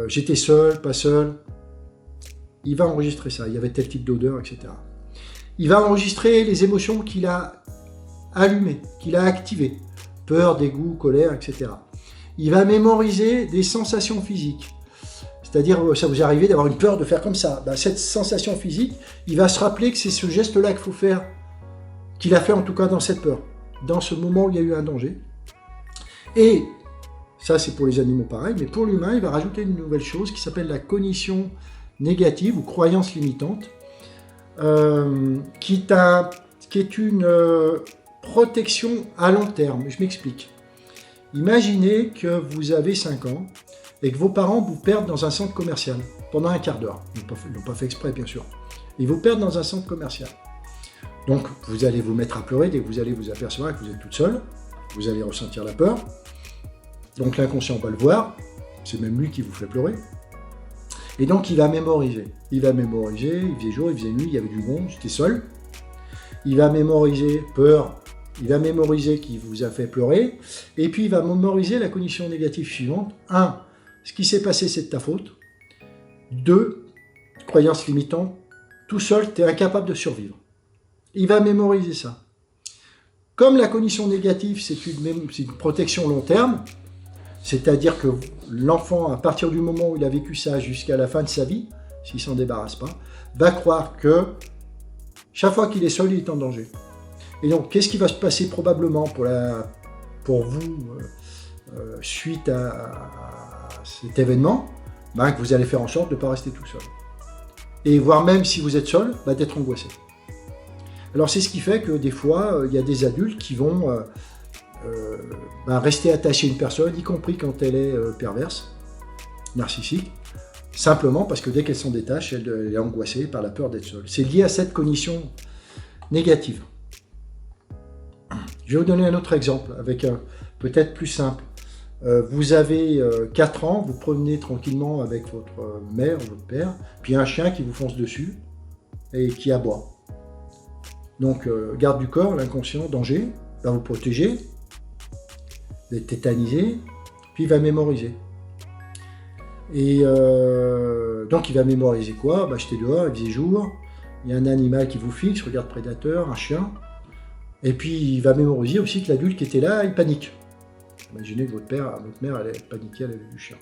J'étais seul, pas seul. Il va enregistrer ça. Il y avait tel type d'odeur, etc. Il va enregistrer les émotions qu'il a allumées, qu'il a activées. Peur, dégoût, colère, etc. Il va mémoriser des sensations physiques. C'est-à-dire, ça vous est arrivé d'avoir une peur de faire comme ça. Cette sensation physique, il va se rappeler que c'est ce geste-là qu'il faut faire, qu'il a fait en tout cas dans cette peur, dans ce moment où il y a eu un danger. Et ça, c'est pour les animaux pareil, mais pour l'humain, il va rajouter une nouvelle chose qui s'appelle la cognition négative ou croyance limitante, qui est une protection à long terme. Je m'explique. Imaginez que vous avez 5 ans et que vos parents vous perdent dans un centre commercial pendant un quart d'heure. Ils n'ont pas fait exprès, bien sûr. Ils vous perdent dans un centre commercial. Donc, vous allez vous mettre à pleurer dès que vous allez vous apercevoir que vous êtes toute seule. Vous allez ressentir la peur. Donc, l'inconscient va le voir. C'est même lui qui vous fait pleurer. Et donc, il va mémoriser. Il faisait jour, il faisait nuit, il y avait du monde, j'étais seul. Il va mémoriser peur. Il va mémoriser qu'il vous a fait pleurer. Et puis, il va mémoriser la cognition négative suivante. 1. Ce qui s'est passé, c'est de ta faute. 2. Croyance limitante. Tout seul, tu es incapable de survivre. Il va mémoriser ça. Comme la cognition négative, c'est une protection long terme, c'est-à-dire que l'enfant, à partir du moment où il a vécu ça jusqu'à la fin de sa vie, s'il ne s'en débarrasse pas, va croire que chaque fois qu'il est seul, il est en danger. Et donc, qu'est-ce qui va se passer probablement pour vous suite à cet événement? Que vous allez faire en sorte de ne pas rester tout seul. Et voire même si vous êtes seul, d'être angoissé. Alors c'est ce qui fait que des fois, il y a des adultes qui vont rester attachés à une personne, y compris quand elle est perverse, narcissique, simplement parce que dès qu'elle s'en détache, elle est angoissée par la peur d'être seule. C'est lié à cette cognition négative. Je vais vous donner un autre exemple, avec peut-être plus simple. Vous avez 4 ans, vous promenez tranquillement avec votre mère ou votre père, puis il y a un chien qui vous fonce dessus et qui aboie. Donc, garde du corps, l'inconscient, danger, va vous protéger, vous êtes tétanisé, puis il va mémoriser. Et donc, il va mémoriser quoi? J'étais dehors, il faisait jour, il y a un animal qui vous fixe, regarde prédateur, un chien, et puis il va mémoriser aussi que l'adulte qui était là, il panique. Imaginez que votre mère, elle est paniquée à la vue du chien.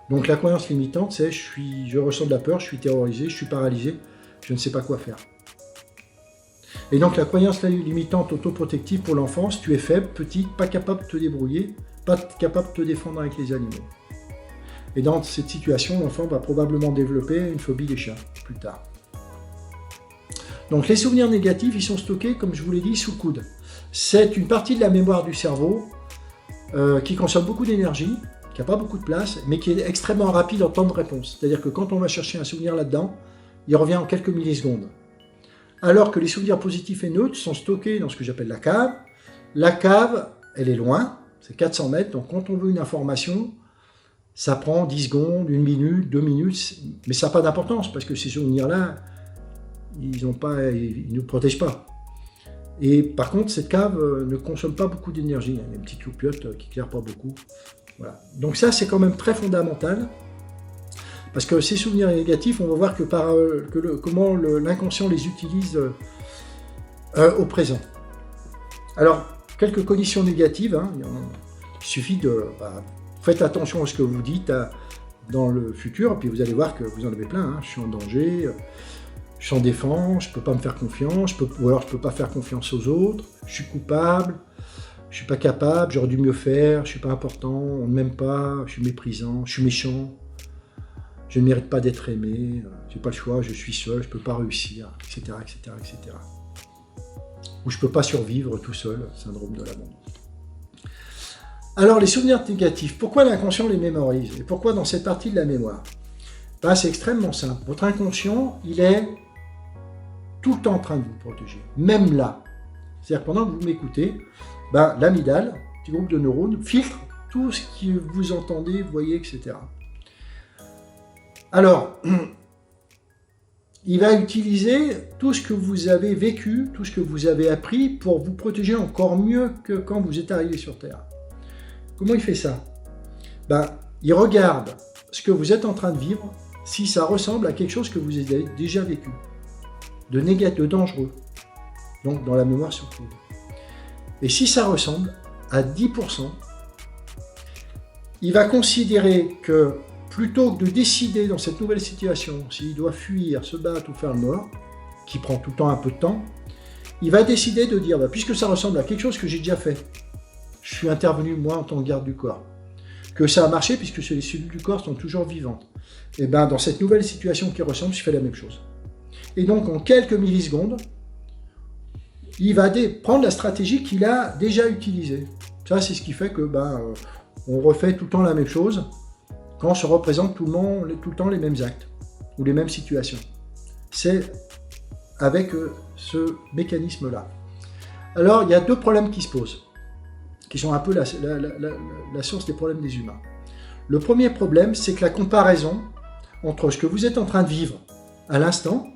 Donc, la croyance limitante, c'est je ressens de la peur, je suis terrorisé, je suis paralysé, je ne sais pas quoi faire. Et donc la croyance limitante autoprotective pour l'enfance, tu es faible, petite, pas capable de te débrouiller, pas capable de te défendre avec les animaux. Et dans cette situation, l'enfant va probablement développer une phobie des chiens plus tard. Donc les souvenirs négatifs, ils sont stockés, comme je vous l'ai dit, sous le coude. C'est une partie de la mémoire du cerveau qui consomme beaucoup d'énergie, qui n'a pas beaucoup de place, mais qui est extrêmement rapide en temps de réponse. C'est-à-dire que quand on va chercher un souvenir là-dedans, il revient en quelques millisecondes. Alors que les souvenirs positifs et neutres sont stockés dans ce que j'appelle la cave. La cave, elle est loin, c'est 400 mètres, donc quand on veut une information, ça prend 10 secondes, 1 minute, 2 minutes, mais ça n'a pas d'importance, parce que ces souvenirs-là, ils ne nous protègent pas. Et par contre, cette cave ne consomme pas beaucoup d'énergie, il y a une petite loupiote qui ne éclaire pas beaucoup. Voilà. Donc ça, c'est quand même très fondamental. Parce que ces souvenirs négatifs, on va voir comment l'inconscient les utilise au présent. Alors, quelques cognitions négatives, il suffit de faites attention à ce que vous dites dans le futur, et puis vous allez voir que vous en avez plein. Hein. Je suis en danger, je suis en défense, je ne peux pas me faire confiance, ou alors je ne peux pas faire confiance aux autres, je suis coupable, je ne suis pas capable, j'aurais dû mieux faire, je ne suis pas important, on ne m'aime pas, je suis méprisant, je suis méchant, je ne mérite pas d'être aimé, je n'ai pas le choix, je suis seul, je ne peux pas réussir, etc., etc., etc. Ou je ne peux pas survivre tout seul, syndrome de l'abandon. Alors, les souvenirs négatifs, pourquoi l'inconscient les mémorise? Et pourquoi dans cette partie de la mémoire? Ben, c'est extrêmement simple. Votre inconscient, il est tout le temps en train de vous protéger, même là. C'est-à-dire pendant que vous m'écoutez, ben, l'amygdale, petit groupe de neurones, filtre tout ce que vous entendez, voyez, etc. Alors, il va utiliser tout ce que vous avez vécu, tout ce que vous avez appris pour vous protéger encore mieux que quand vous êtes arrivé sur Terre. Comment il fait ça? Ben, il regarde ce que vous êtes en train de vivre, si ça ressemble à quelque chose que vous avez déjà vécu, de négatif, de dangereux, donc dans la mémoire surtout. Et si ça ressemble à 10%, il va considérer que plutôt que de décider dans cette nouvelle situation s'il doit fuir, se battre ou faire le mort, qui prend tout le temps un peu de temps, il va décider de dire, bah, puisque ça ressemble à quelque chose que j'ai déjà fait, je suis intervenu moi en tant que garde du corps, que ça a marché puisque les cellules du corps sont toujours vivantes, et bien dans cette nouvelle situation qui ressemble, je fais la même chose. Et donc en quelques millisecondes, il va prendre la stratégie qu'il a déjà utilisée. Ça c'est ce qui fait que on refait tout le temps la même chose quand on se représente tout le temps les mêmes actes ou les mêmes situations. C'est avec ce mécanisme-là. Alors il y a deux problèmes qui se posent, qui sont un peu la source des problèmes des humains. Le premier problème, c'est que la comparaison entre ce que vous êtes en train de vivre à l'instant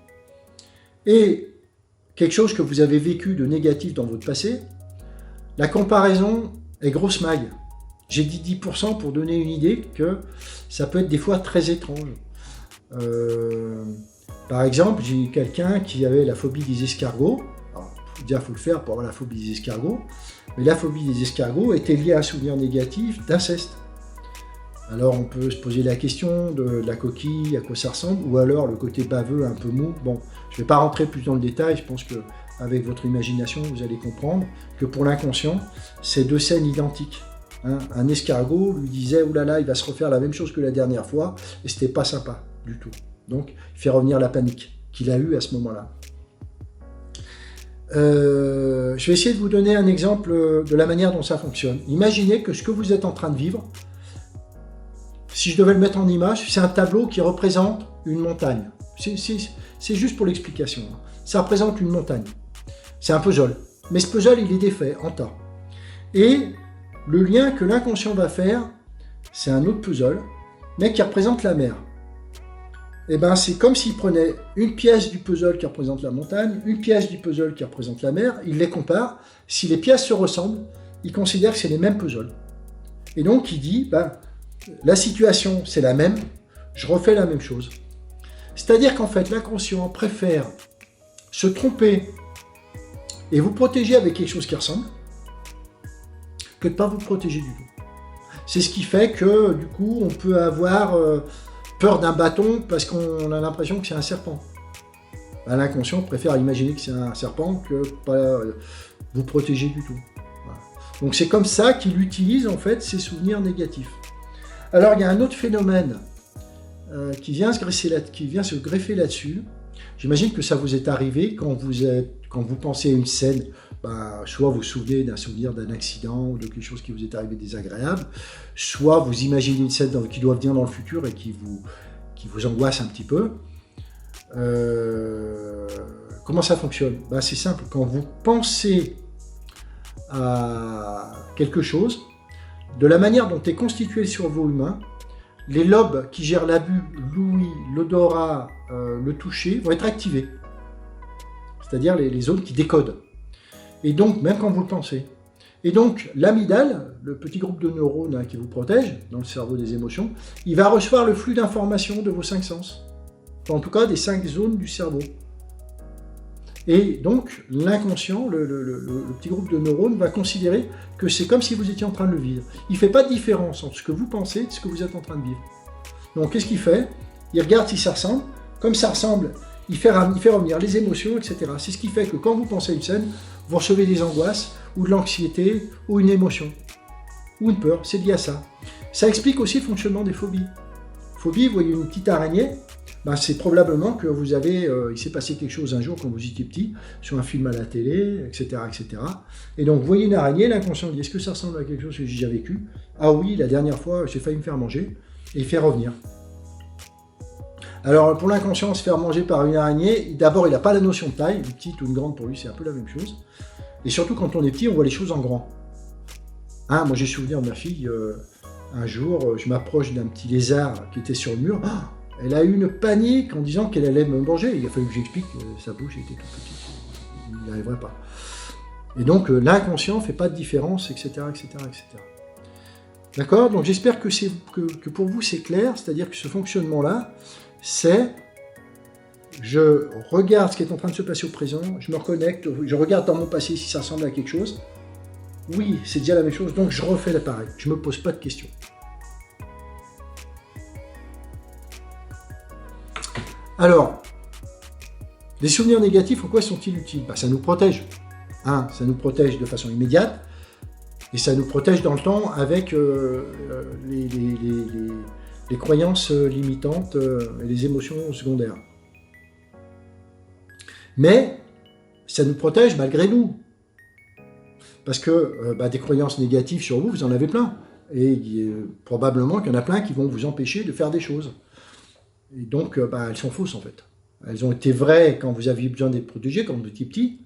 et quelque chose que vous avez vécu de négatif dans votre passé, la comparaison est grosse maille. J'ai dit 10% pour donner une idée que ça peut être des fois très étrange. Par exemple, j'ai quelqu'un qui avait la phobie des escargots. Alors, déjà, il faut le faire pour avoir la phobie des escargots. Mais la phobie des escargots était liée à un souvenir négatif d'inceste. Alors on peut se poser la question de la coquille, à quoi ça ressemble, ou alors le côté baveux, un peu mou. Bon, je ne vais pas rentrer plus dans le détail, je pense qu'avec votre imagination, vous allez comprendre que pour l'inconscient, c'est deux scènes identiques. Hein, un escargot lui disait « Ouh là là, il va se refaire la même chose que la dernière fois », et c'était pas sympa du tout. Donc, il fait revenir la panique qu'il a eue à ce moment-là. Je vais essayer de vous donner un exemple de la manière dont ça fonctionne. Imaginez que ce que vous êtes en train de vivre, si je devais le mettre en image, c'est un tableau qui représente une montagne. C'est juste pour l'explication. Ça représente une montagne. C'est un puzzle. Mais ce puzzle, il est défait en tas. Et le lien que l'inconscient va faire, c'est un autre puzzle, mais qui représente la mer. Et ben, c'est comme s'il prenait une pièce du puzzle qui représente la montagne, une pièce du puzzle qui représente la mer, il les compare. Si les pièces se ressemblent, il considère que c'est les mêmes puzzles. Et donc, il dit, la situation, c'est la même, je refais la même chose. C'est-à-dire qu'en fait, l'inconscient préfère se tromper et vous protéger avec quelque chose qui ressemble, que de ne pas vous protéger du tout. C'est ce qui fait que, du coup, on peut avoir peur d'un bâton parce qu'on a l'impression que c'est un serpent. L'inconscient préfère imaginer que c'est un serpent que pas vous protéger du tout. Voilà. Donc c'est comme ça qu'il utilise en fait ses souvenirs négatifs. Alors il y a un autre phénomène qui vient se greffer là-dessus. J'imagine que ça vous est arrivé quand vous pensez à une scène, soit vous vous souvenez d'un souvenir d'un accident ou de quelque chose qui vous est arrivé désagréable, soit vous imaginez une scène qui doit venir dans le futur et qui vous angoisse un petit peu. Comment ça fonctionne? C'est simple, quand vous pensez à quelque chose, de la manière dont est constitué le cerveau humain, les lobes qui gèrent la vue, l'ouïe, l'odorat, le toucher vont être activés. C'est-à-dire les zones qui décodent. Et donc, même quand vous le pensez. Et donc, l'amygdale, le petit groupe de neurones qui vous protège dans le cerveau des émotions, il va recevoir le flux d'informations de vos 5 sens. Enfin, en tout cas, des 5 zones du cerveau. Et donc, l'inconscient, le petit groupe de neurones, va considérer que c'est comme si vous étiez en train de le vivre. Il ne fait pas de différence entre ce que vous pensez et ce que vous êtes en train de vivre. Donc, qu'est-ce qu'il fait? Il regarde si ça ressemble. Comme ça ressemble, il fait revenir les émotions, etc. C'est ce qui fait que quand vous pensez à une scène, vous recevez des angoisses, ou de l'anxiété, ou une émotion, ou une peur. C'est lié à ça. Ça explique aussi le fonctionnement des phobies. Phobie, vous voyez une petite araignée, ben c'est probablement que vous avez, il s'est passé quelque chose un jour quand vous étiez petit, sur un film à la télé, etc., etc. Et donc, vous voyez une araignée, l'inconscient dit, est-ce que ça ressemble à quelque chose que j'ai déjà vécu? Ah oui, la dernière fois, j'ai failli me faire manger, et il fait revenir. Alors, pour l'inconscient, se faire manger par une araignée, d'abord, il n'a pas la notion de taille, une petite ou une grande, pour lui, c'est un peu la même chose. Et surtout, quand on est petit, on voit les choses en grand. Hein, moi, j'ai souvenir de ma fille, un jour, je m'approche d'un petit lézard qui était sur le mur. Oh, elle a eu une panique en disant qu'elle allait me manger. Il a fallu que j'explique que sa bouche était toute petite. Il n'y arriverait pas. Et donc, l'inconscient ne fait pas de différence, etc., etc., etc. D'accord? Donc, j'espère que pour vous, c'est clair. C'est-à-dire que ce fonctionnement-là, c'est... Je regarde ce qui est en train de se passer au présent, je me reconnecte, je regarde dans mon passé si ça ressemble à quelque chose. Oui, c'est déjà la même chose, donc je refais l'appareil. Je ne me pose pas de questions. Alors, les souvenirs négatifs, en quoi sont-ils utiles? Ça nous protège. Ça nous protège de façon immédiate, et ça nous protège dans le temps avec les croyances limitantes et les émotions secondaires. Mais ça nous protège malgré nous. Parce que des croyances négatives sur vous, vous en avez plein. Et probablement qu'il y en a plein qui vont vous empêcher de faire des choses. Et donc, elles sont fausses en fait. Elles ont été vraies quand vous aviez besoin d'être protégé, quand vous étiez petit.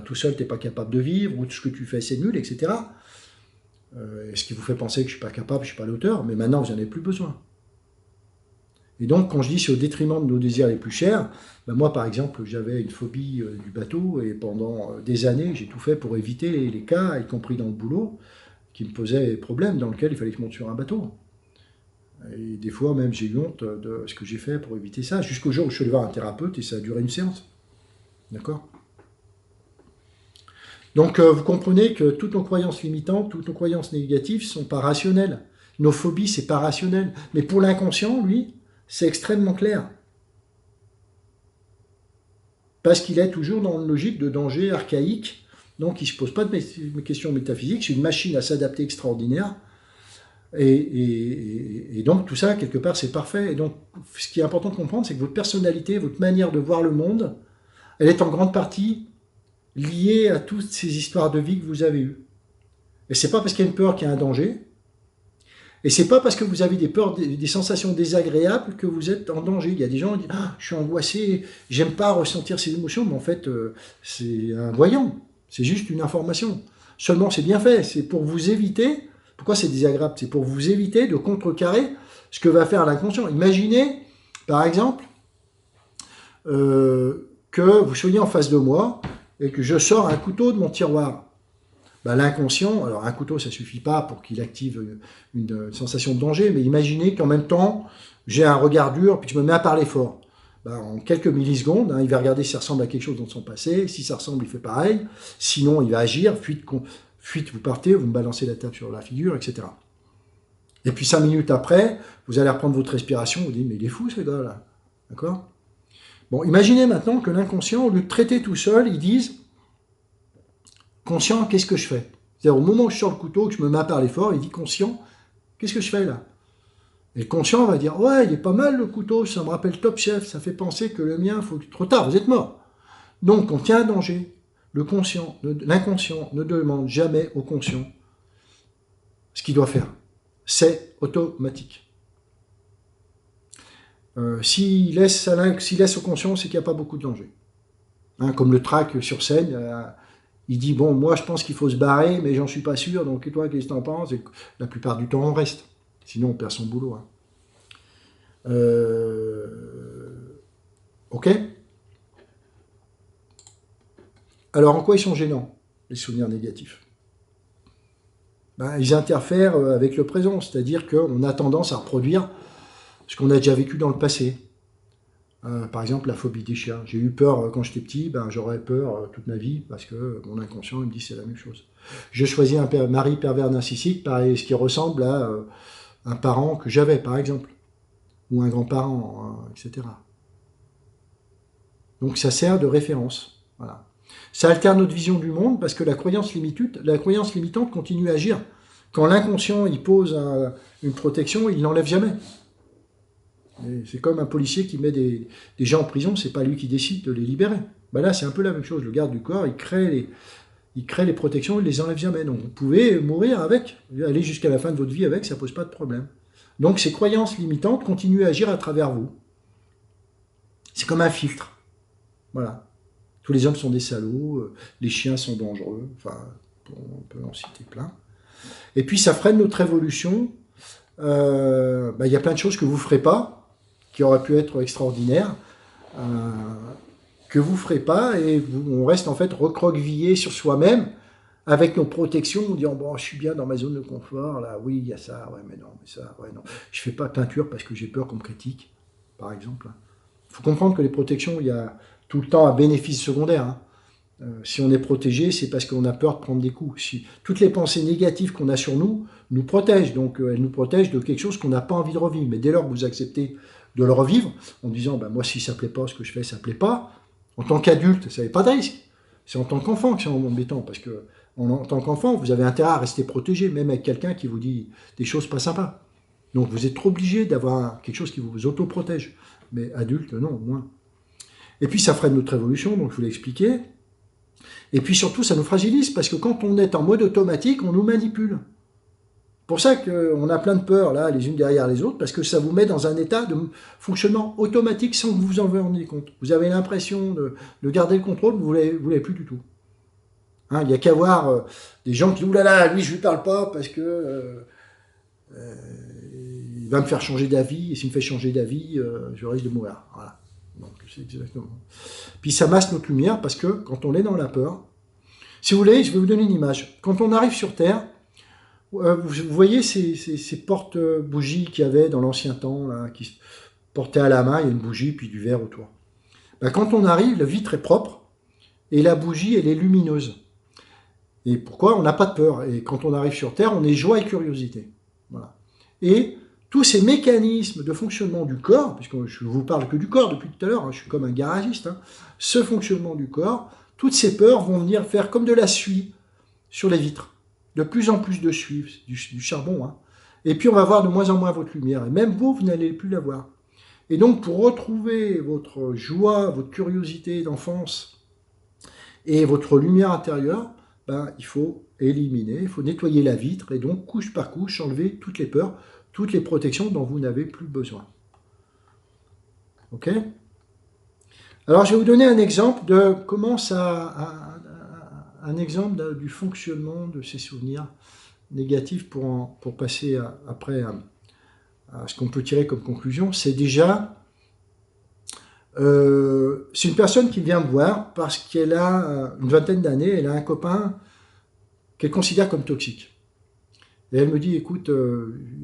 Tout seul, tu n'es pas capable de vivre, ou tout ce que tu fais, c'est nul, etc. Ce qui vous fait penser que je ne suis pas capable, je ne suis pas l'auteur, mais maintenant, vous n'en avez plus besoin. Et donc, quand je dis c'est au détriment de nos désirs les plus chers, moi, par exemple, j'avais une phobie du bateau, et pendant des années, j'ai tout fait pour éviter les cas, y compris dans le boulot, qui me posaient problème, dans lequel il fallait que je monte sur un bateau. Et des fois, même, j'ai eu honte de ce que j'ai fait pour éviter ça, jusqu'au jour où je suis allé voir un thérapeute, et ça a duré une séance. D'accord? Donc, vous comprenez que toutes nos croyances limitantes, toutes nos croyances négatives ne sont pas rationnelles. Nos phobies, c'est pas rationnel. Mais pour l'inconscient, lui, c'est extrêmement clair. Parce qu'il est toujours dans une logique de danger archaïque, donc il ne se pose pas de questions métaphysiques, c'est une machine à s'adapter extraordinaire. Et donc tout ça, quelque part, c'est parfait. Et donc, ce qui est important de comprendre, c'est que votre personnalité, votre manière de voir le monde, elle est en grande partie liée à toutes ces histoires de vie que vous avez eues. Et c'est pas parce qu'il y a une peur qu'il y a un danger. Et c'est pas parce que vous avez des peurs, des sensations désagréables que vous êtes en danger. Il y a des gens qui disent « je suis angoissé, j'aime pas ressentir ces émotions », mais en fait, c'est un voyant. C'est juste une information. Seulement, c'est bien fait. C'est pour vous éviter... Pourquoi c'est désagréable? C'est pour vous éviter de contrecarrer ce que va faire l'inconscient. Imaginez, par exemple, que vous soyez en face de moi et que je sors un couteau de mon tiroir. L'inconscient, alors un couteau, ça ne suffit pas pour qu'il active une sensation de danger, mais imaginez qu'en même temps, j'ai un regard dur, puis je me mets à parler fort. En quelques millisecondes, il va regarder si ça ressemble à quelque chose dans son passé. Si ça ressemble, il fait pareil. Sinon, il va agir. Fuite, vous partez, vous me balancez la table sur la figure, etc. Et puis 5 minutes après, vous allez reprendre votre respiration, vous dites, mais il est fou ce gars-là. D'accord? Bon, imaginez maintenant que l'inconscient, au lieu de traiter tout seul, ils disent, conscient, qu'est-ce que je fais? C'est-à-dire, au moment où je sors le couteau, que je me mets à parler fort, il dit, conscient, qu'est-ce que je fais là? Et le conscient va dire, ouais, il est pas mal le couteau, ça me rappelle Top Chef, ça fait penser que le mien, trop tard, vous êtes mort. Donc, on tient un danger. L'inconscient ne demande jamais au conscient ce qu'il doit faire. C'est automatique. S'il laisse au conscient, c'est qu'il n'y a pas beaucoup de danger. Comme le trac sur scène, il dit, bon, moi je pense qu'il faut se barrer, mais j'en suis pas sûr, donc toi, qu'est-ce que tu en penses? Et la plupart du temps, on reste. Sinon, on perd son boulot. Ok? Alors, en quoi ils sont gênants, les souvenirs négatifs? Ils interfèrent avec le présent, c'est-à-dire qu'on a tendance à reproduire ce qu'on a déjà vécu dans le passé. Par exemple, la phobie des chiens. J'ai eu peur quand j'étais petit, ben, j'aurais peur toute ma vie parce que mon inconscient il me dit c'est la même chose. Je choisis un mari pervers narcissique, pareil, ce qui ressemble à un parent que j'avais, par exemple, ou un grand-parent, etc. Donc ça sert de référence. Voilà. Ça altère notre vision du monde parce que la croyance limitante continue à agir. Quand l'inconscient il pose une protection, il ne l'enlève jamais. C'est comme un policier qui met des gens en prison, c'est pas lui qui décide de les libérer. Ben là, c'est un peu la même chose. Le garde du corps, il crée les protections, il les enlève jamais. Donc vous pouvez mourir avec, aller jusqu'à la fin de votre vie avec, ça pose pas de problème. Donc ces croyances limitantes continuent à agir à travers vous. C'est comme un filtre. Voilà. Tous les hommes sont des salauds, les chiens sont dangereux, enfin, on peut en citer plein. Et puis ça freine notre évolution. Il y a plein de choses que vous ne ferez pas, qui auraient pu être extraordinaires, que vous ne ferez pas, et on reste en fait recroquevillé sur soi-même, avec nos protections, en disant bon, je suis bien dans ma zone de confort, là, oui, il y a ça, ouais, mais non, mais ça, ouais, non. Je fais pas de peinture parce que j'ai peur qu'on me critique, par exemple. Il faut comprendre que les protections, il y a tout le temps un bénéfice secondaire. Hein. Si on est protégé, c'est parce qu'on a peur de prendre des coups. Si, toutes les pensées négatives qu'on a sur nous protègent. Donc elles nous protègent de quelque chose qu'on n'a pas envie de revivre. Mais dès lors que vous acceptez de le revivre, en disant ben, moi si ça ne plaît pas, ce que je fais, ça ne plaît pas, en tant qu'adulte, ça n'avait pas de risque. C'est en tant qu'enfant que c'est embêtant. Parce que en tant qu'enfant, vous avez intérêt à rester protégé, même avec quelqu'un qui vous dit des choses pas sympas. Donc vous êtes trop obligé d'avoir quelque chose qui vous autoprotège. Mais adulte, non, moins. Et puis ça freine notre évolution, donc je vous l'ai expliqué. Et puis surtout, ça nous fragilise, parce que quand on est en mode automatique, on nous manipule. C'est pour ça qu'on a plein de peurs, là, les unes derrière les autres, parce que ça vous met dans un état de fonctionnement automatique sans que vous vous en rendiez compte. Vous avez l'impression de garder le contrôle, vous ne l'avez plus du tout. Hein, il n'y a qu'à voir des gens qui disent « Oulala, lui, je ne lui parle pas, parce que il va me faire changer d'avis, et s'il me fait changer d'avis, je risque de mourir. » Voilà. Donc, c'est exactement. Puis ça masque notre lumière parce que quand on est dans la peur, si vous voulez, je vais vous donner une image. Quand on arrive sur Terre, vous voyez ces porte-bougies qu'il y avait dans l'ancien temps, là, qui se portaient à la main, il y a une bougie puis du verre autour. Ben, quand on arrive, le vitre est propre et la bougie, elle est lumineuse. Et pourquoi? On n'a pas de peur. Et quand on arrive sur Terre, on est joie et curiosité. Voilà. Et tous ces mécanismes de fonctionnement du corps, puisque je ne vous parle que du corps depuis tout à l'heure, hein, je suis comme un garagiste, hein, ce fonctionnement du corps, toutes ces peurs vont venir faire comme de la suie sur les vitres. De plus en plus de suie, du charbon. Hein. Et puis on va voir de moins en moins votre lumière. Et même vous n'allez plus la voir. Et donc pour retrouver votre joie, votre curiosité d'enfance et votre lumière intérieure, ben, il faut éliminer, il faut nettoyer la vitre et donc couche par couche enlever toutes les peurs, toutes les protections dont vous n'avez plus besoin. Ok? Alors, je vais vous donner un exemple de comment ça, un exemple du fonctionnement de ces souvenirs négatifs pour passer après à ce qu'on peut tirer comme conclusion. C'est déjà, c'est une personne qui vient me voir parce qu'elle a une vingtaine d'années, elle a un copain qu'elle considère comme toxique. Et elle me dit, écoute,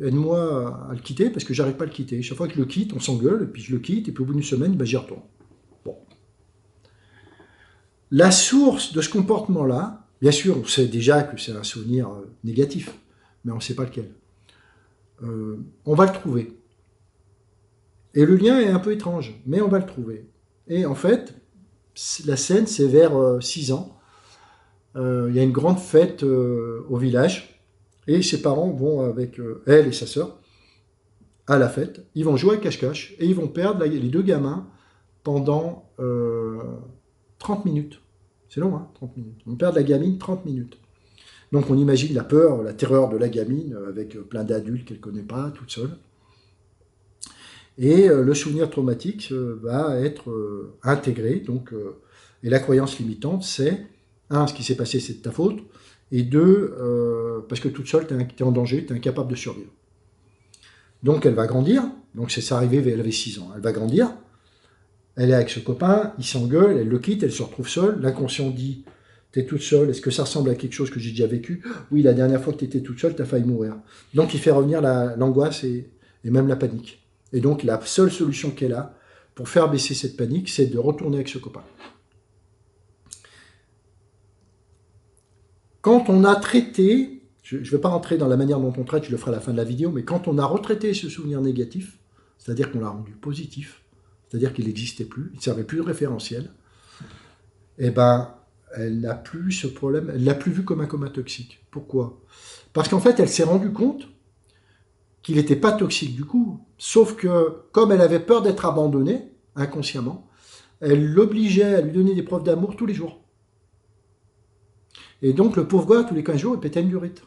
aide-moi à le quitter, parce que j'arrive pas à le quitter. Chaque fois que je le quitte, on s'engueule, et puis je le quitte, et puis au bout d'une semaine, ben, j'y retourne. Bon. La source de ce comportement-là, bien sûr, on sait déjà que c'est un souvenir négatif, mais on ne sait pas lequel. On va le trouver. Et le lien est un peu étrange, mais on va le trouver. Et en fait, la scène, c'est vers 6 ans. Il y a une grande fête au village, et ses parents vont avec elle et sa sœur à la fête. Ils vont jouer à cache-cache et ils vont perdre les deux gamins pendant 30 minutes. C'est long, hein, 30 minutes. Ils vont perdre la gamine 30 minutes. Donc on imagine la peur, la terreur de la gamine avec plein d'adultes qu'elle ne connaît pas, toute seule. Et le souvenir traumatique va être intégré. Donc, et la croyance limitante, c'est, un, ce qui s'est passé, c'est de ta faute. Et deux, parce que toute seule, tu es en danger, tu es incapable de survivre. Donc elle va grandir, donc c'est ça arrivé, elle avait 6 ans, elle va grandir, elle est avec ce copain, il s'engueule, elle le quitte, elle se retrouve seule, l'inconscient dit, tu es toute seule, est-ce que ça ressemble à quelque chose que j'ai déjà vécu? Oui, la dernière fois que tu étais toute seule, tu as failli mourir. Donc il fait revenir l'angoisse et même la panique. Et donc la seule solution qu'elle a pour faire baisser cette panique, c'est de retourner avec ce copain. Quand on a traité, je ne vais pas rentrer dans la manière dont on traite, je le ferai à la fin de la vidéo, mais quand on a retraité ce souvenir négatif, c'est-à-dire qu'on l'a rendu positif, c'est-à-dire qu'il n'existait plus, il ne servait plus de référentiel, eh ben, elle n'a plus ce problème, elle ne l'a plus vu comme un coma toxique. Pourquoi? Parce qu'en fait, elle s'est rendue compte qu'il n'était pas toxique du coup, sauf que comme elle avait peur d'être abandonnée, inconsciemment, elle l'obligeait à lui donner des preuves d'amour tous les jours. Et donc le pauvre gars, tous les 15 jours, il pétait une durite.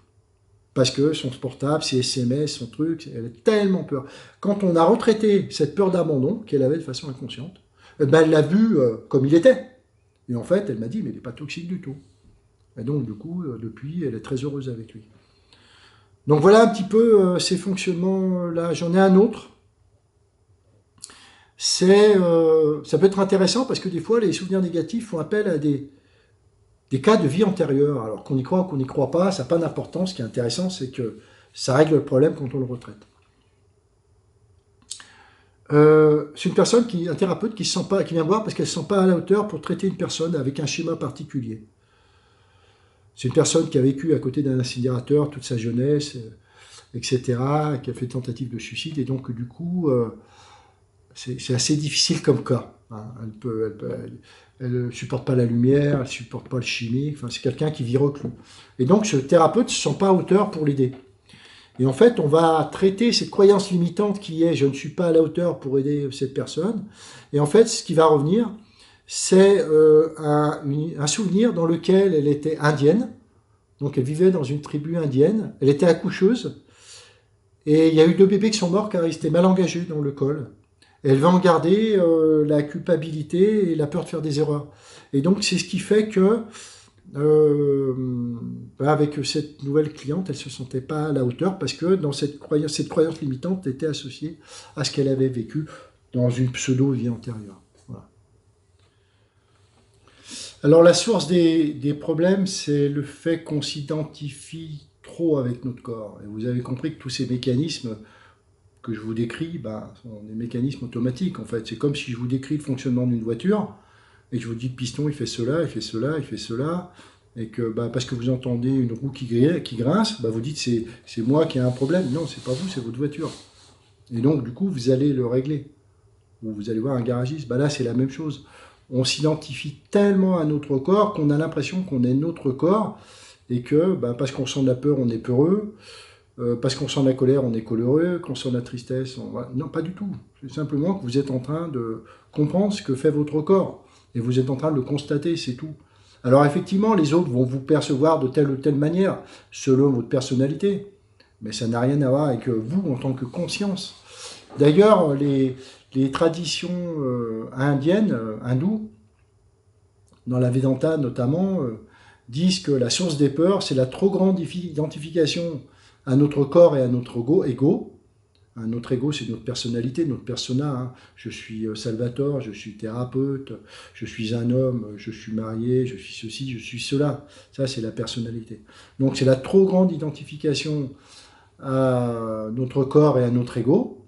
Parce que son portable, ses SMS, son truc, elle a tellement peur. Quand on a retraité cette peur d'abandon qu'elle avait de façon inconsciente, ben elle l'a vu comme il était. Et en fait, elle m'a dit, mais il n'est pas toxique du tout. Et donc, du coup, depuis, elle est très heureuse avec lui. Donc voilà un petit peu ces fonctionnements-là. J'en ai un autre. Ça peut être intéressant parce que des fois, les souvenirs négatifs font appel à des cas de vie antérieure. Alors qu'on y croit ou qu'on n'y croit pas, ça n'a pas d'importance. Ce qui est intéressant, c'est que ça règle le problème quand on le retraite. C'est une personne, un thérapeute qui vient voir parce qu'elle ne se sent pas à la hauteur pour traiter une personne avec un schéma particulier. C'est une personne qui a vécu à côté d'un incinérateur toute sa jeunesse, etc., qui a fait tentative de suicide, et donc du coup, c'est assez difficile comme cas. Hein. Elle ne supporte pas la lumière, elle ne supporte pas le chimique, enfin, c'est quelqu'un qui vit reclus. Et donc ce thérapeute ne se sent pas à hauteur pour l'aider. Et en fait, on va traiter cette croyance limitante qui est « je ne suis pas à la hauteur pour aider cette personne ». Et en fait, ce qui va revenir, c'est un souvenir dans lequel elle était indienne. Donc elle vivait dans une tribu indienne. Elle était accoucheuse. Et il y a eu 2 bébés qui sont morts car ils étaient mal engagés dans le col. Et elle va en garder la culpabilité et la peur de faire des erreurs. Et donc c'est ce qui fait que avec cette nouvelle cliente, elle ne se sentait pas à la hauteur parce que dans cette croyance limitante était associée à ce qu'elle avait vécu dans une pseudo-vie antérieure. Voilà. Alors la source des problèmes, c'est le fait qu'on s'identifie trop avec notre corps. Et vous avez compris que tous ces mécanismes que je vous décris sont des mécanismes automatiques. En fait, c'est comme si je vous décris le fonctionnement d'une voiture. Et je vous dis le piston, il fait cela, il fait cela, il fait cela, et que parce que vous entendez une roue qui grince, vous dites c'est moi qui ai un problème. Non, c'est pas vous, c'est votre voiture. Et donc, du coup, vous allez le régler. Ou vous allez voir un garagiste, là, c'est la même chose. On s'identifie tellement à notre corps qu'on a l'impression qu'on est notre corps, et que parce qu'on sent de la peur, on est peureux, parce qu'on sent de la colère, on est coléreux, qu'on sent de la tristesse, non, pas du tout. C'est simplement que vous êtes en train de comprendre ce que fait votre corps. Et vous êtes en train de le constater, c'est tout. Alors effectivement, les autres vont vous percevoir de telle ou telle manière, selon votre personnalité. Mais ça n'a rien à voir avec vous en tant que conscience. D'ailleurs, les traditions indiennes, hindoues, dans la Vedanta notamment, disent que la source des peurs, c'est la trop grande identification à notre corps et à notre ego. Notre ego, c'est notre personnalité, notre persona. Hein. Je suis Salvatore, je suis thérapeute, je suis un homme, je suis marié, je suis ceci, je suis cela. Ça, c'est la personnalité. Donc, c'est la trop grande identification à notre corps et à notre ego.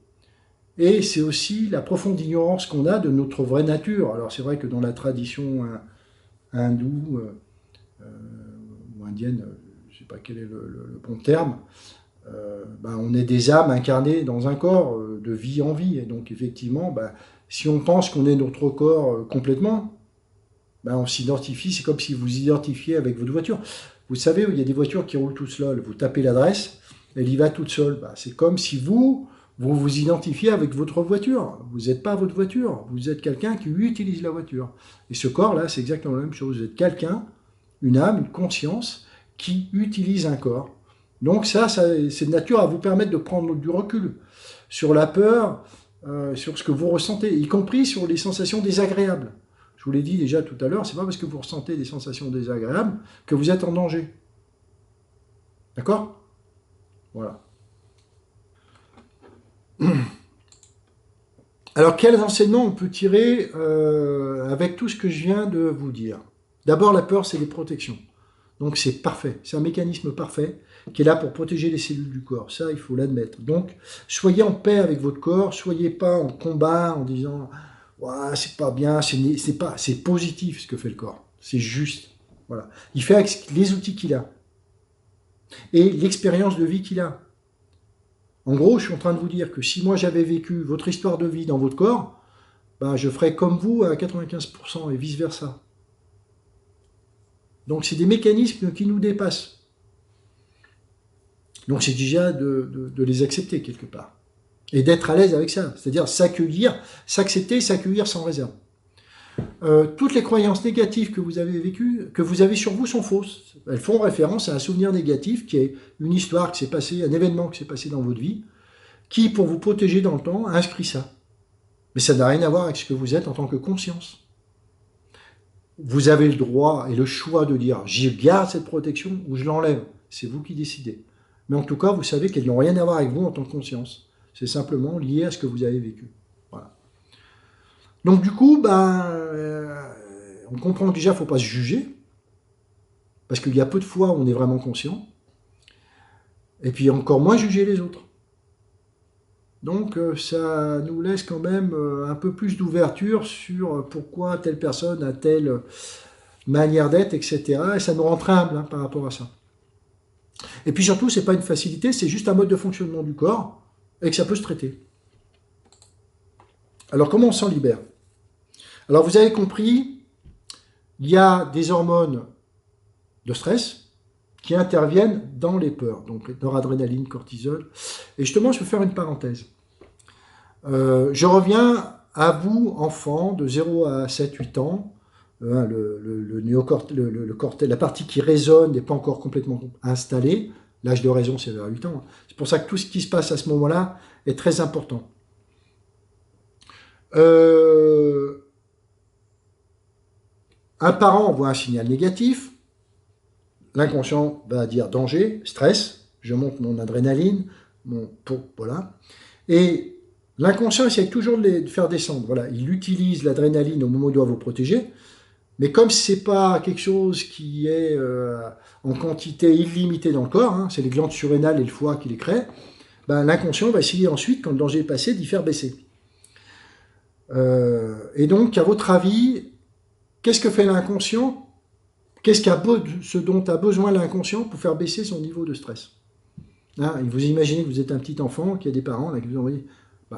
Et c'est aussi la profonde ignorance qu'on a de notre vraie nature. Alors, c'est vrai que dans la tradition hindoue ou indienne, je ne sais pas quel est le bon terme, on est des âmes incarnées dans un corps de vie en vie. Et donc, effectivement, si on pense qu'on est notre corps complètement, on s'identifie. C'est comme si vous identifiez avec votre voiture. Vous savez, il y a des voitures qui roulent toutes seules. Vous tapez l'adresse, elle y va toute seule. C'est comme si vous vous identifiez avec votre voiture. Vous n'êtes pas votre voiture. Vous êtes quelqu'un qui utilise la voiture. Et ce corps-là, c'est exactement la même chose. Vous êtes quelqu'un, une âme, une conscience qui utilise un corps. Donc ça c'est de nature à vous permettre de prendre du recul sur la peur, sur ce que vous ressentez, y compris sur les sensations désagréables. Je vous l'ai dit déjà tout à l'heure, c'est pas parce que vous ressentez des sensations désagréables que vous êtes en danger. D'accord? Voilà. Alors quels enseignements on peut tirer avec tout ce que je viens de vous dire? D'abord, la peur, c'est des protections. Donc c'est parfait, c'est un mécanisme parfait qui est là pour protéger les cellules du corps, ça il faut l'admettre. Donc soyez en paix avec votre corps, soyez pas en combat en disant ouais, c'est pas bien, c'est positif ce que fait le corps. C'est juste. Voilà. Il fait avec les outils qu'il a et l'expérience de vie qu'il a. En gros, je suis en train de vous dire que si moi j'avais vécu votre histoire de vie dans votre corps, ben, je ferais comme vous à 95% et vice-versa. Donc c'est des mécanismes qui nous dépassent. Donc c'est déjà de les accepter quelque part. Et d'être à l'aise avec ça. C'est-à-dire s'accueillir, s'accepter, s'accueillir sans réserve. Toutes les croyances négatives que vous avez vécues, que vous avez sur vous sont fausses. Elles font référence à un souvenir négatif qui est une histoire qui s'est passée, un événement qui s'est passé dans votre vie, qui, pour vous protéger dans le temps, a inscrit ça. Mais ça n'a rien à voir avec ce que vous êtes en tant que conscience. Vous avez le droit et le choix de dire j'y garde cette protection ou je l'enlève. C'est vous qui décidez. Mais en tout cas, vous savez qu'elles n'ont rien à voir avec vous en tant que conscience. C'est simplement lié à ce que vous avez vécu. Voilà. Donc du coup, on comprend déjà qu'il ne faut pas se juger, parce qu'il y a peu de fois où on est vraiment conscient, et puis encore moins juger les autres. Donc ça nous laisse quand même un peu plus d'ouverture sur pourquoi telle personne a telle manière d'être, etc. Et ça nous rend humble par rapport à ça. Et puis surtout, c'est pas une facilité, c'est juste un mode de fonctionnement du corps, et que ça peut se traiter. Alors comment on s'en libère? Alors vous avez compris, il y a des hormones de stress qui interviennent dans les peurs, donc noradrénaline, cortisol. Et justement, je vais faire une parenthèse. Je reviens à vous, enfants, de 0 à 7-8 ans. La partie qui résonne n'est pas encore complètement installée. L'âge de raison, c'est vers 8 ans. C'est pour ça que tout ce qui se passe à ce moment-là est très important. Un parent envoie un signal négatif. L'inconscient va dire danger, stress, je monte mon adrénaline, voilà. Et l'inconscient essaie toujours de faire descendre. Voilà, il utilise l'adrénaline au moment où il doit vous protéger, mais comme ce n'est pas quelque chose qui est en quantité illimitée dans le corps, c'est les glandes surrénales et le foie qui les créent, l'inconscient va essayer ensuite, quand le danger est passé, d'y faire baisser. Et donc, à votre avis, qu'est-ce que fait l'inconscient? Ce dont a besoin l'inconscient pour faire baisser son niveau de stress? Vous imaginez que vous êtes un petit enfant, qui a des parents là, qui vous envoient,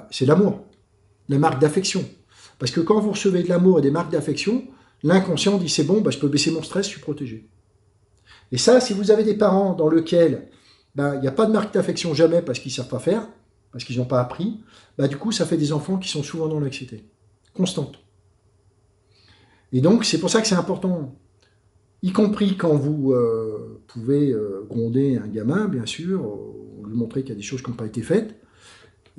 c'est l'amour, les marques d'affection. Parce que quand vous recevez de l'amour et des marques d'affection, l'inconscient dit c'est bon, je peux baisser mon stress, je suis protégé. Et ça, si vous avez des parents dans lesquels il n'y a pas de marque d'affection jamais parce qu'ils ne savent pas faire, parce qu'ils n'ont pas appris, du coup ça fait des enfants qui sont souvent dans l'anxiété, constante. Et donc c'est pour ça que c'est important, y compris quand vous pouvez gronder un gamin, bien sûr, lui montrer qu'il y a des choses qui n'ont pas été faites,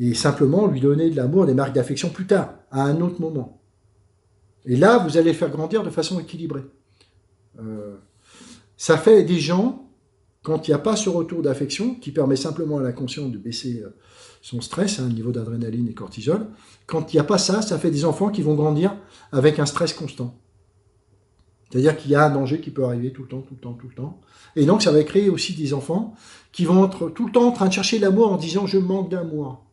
et simplement lui donner de l'amour, des marques d'affection plus tard, à un autre moment. Et là, vous allez le faire grandir de façon équilibrée. Ça fait des gens, quand il n'y a pas ce retour d'affection, qui permet simplement à l'inconscient de baisser son stress, un niveau d'adrénaline et cortisol, quand il n'y a pas ça, ça fait des enfants qui vont grandir avec un stress constant. C'est-à-dire qu'il y a un danger qui peut arriver tout le temps, tout le temps, tout le temps. Et donc, ça va créer aussi des enfants qui vont être tout le temps en train de chercher l'amour en disant « je manque d'amour ».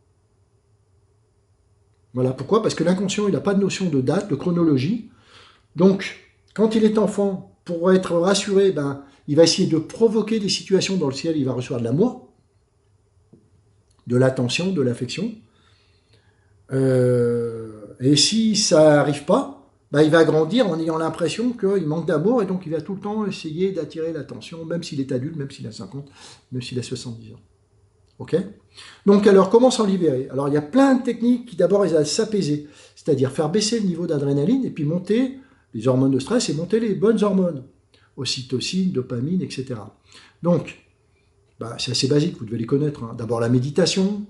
Voilà, pourquoi? Parce que l'inconscient, il n'a pas de notion de date, de chronologie. Donc, quand il est enfant, pour être rassuré, il va essayer de provoquer des situations dans lesquelles il va recevoir de l'amour, de l'attention, de l'affection. Et si ça n'arrive pas, il va grandir en ayant l'impression qu'il manque d'amour et donc il va tout le temps essayer d'attirer l'attention, même s'il est adulte, même s'il a 50, même s'il a 70 ans. Ok? Donc alors, comment s'en libérer? Alors il y a plein de techniques qui d'abord aident à s'apaiser, c'est-à-dire faire baisser le niveau d'adrénaline et puis monter les hormones de stress et monter les bonnes hormones, ocytocine, dopamine, etc. Donc, c'est assez basique, vous devez les connaître. D'abord la méditation,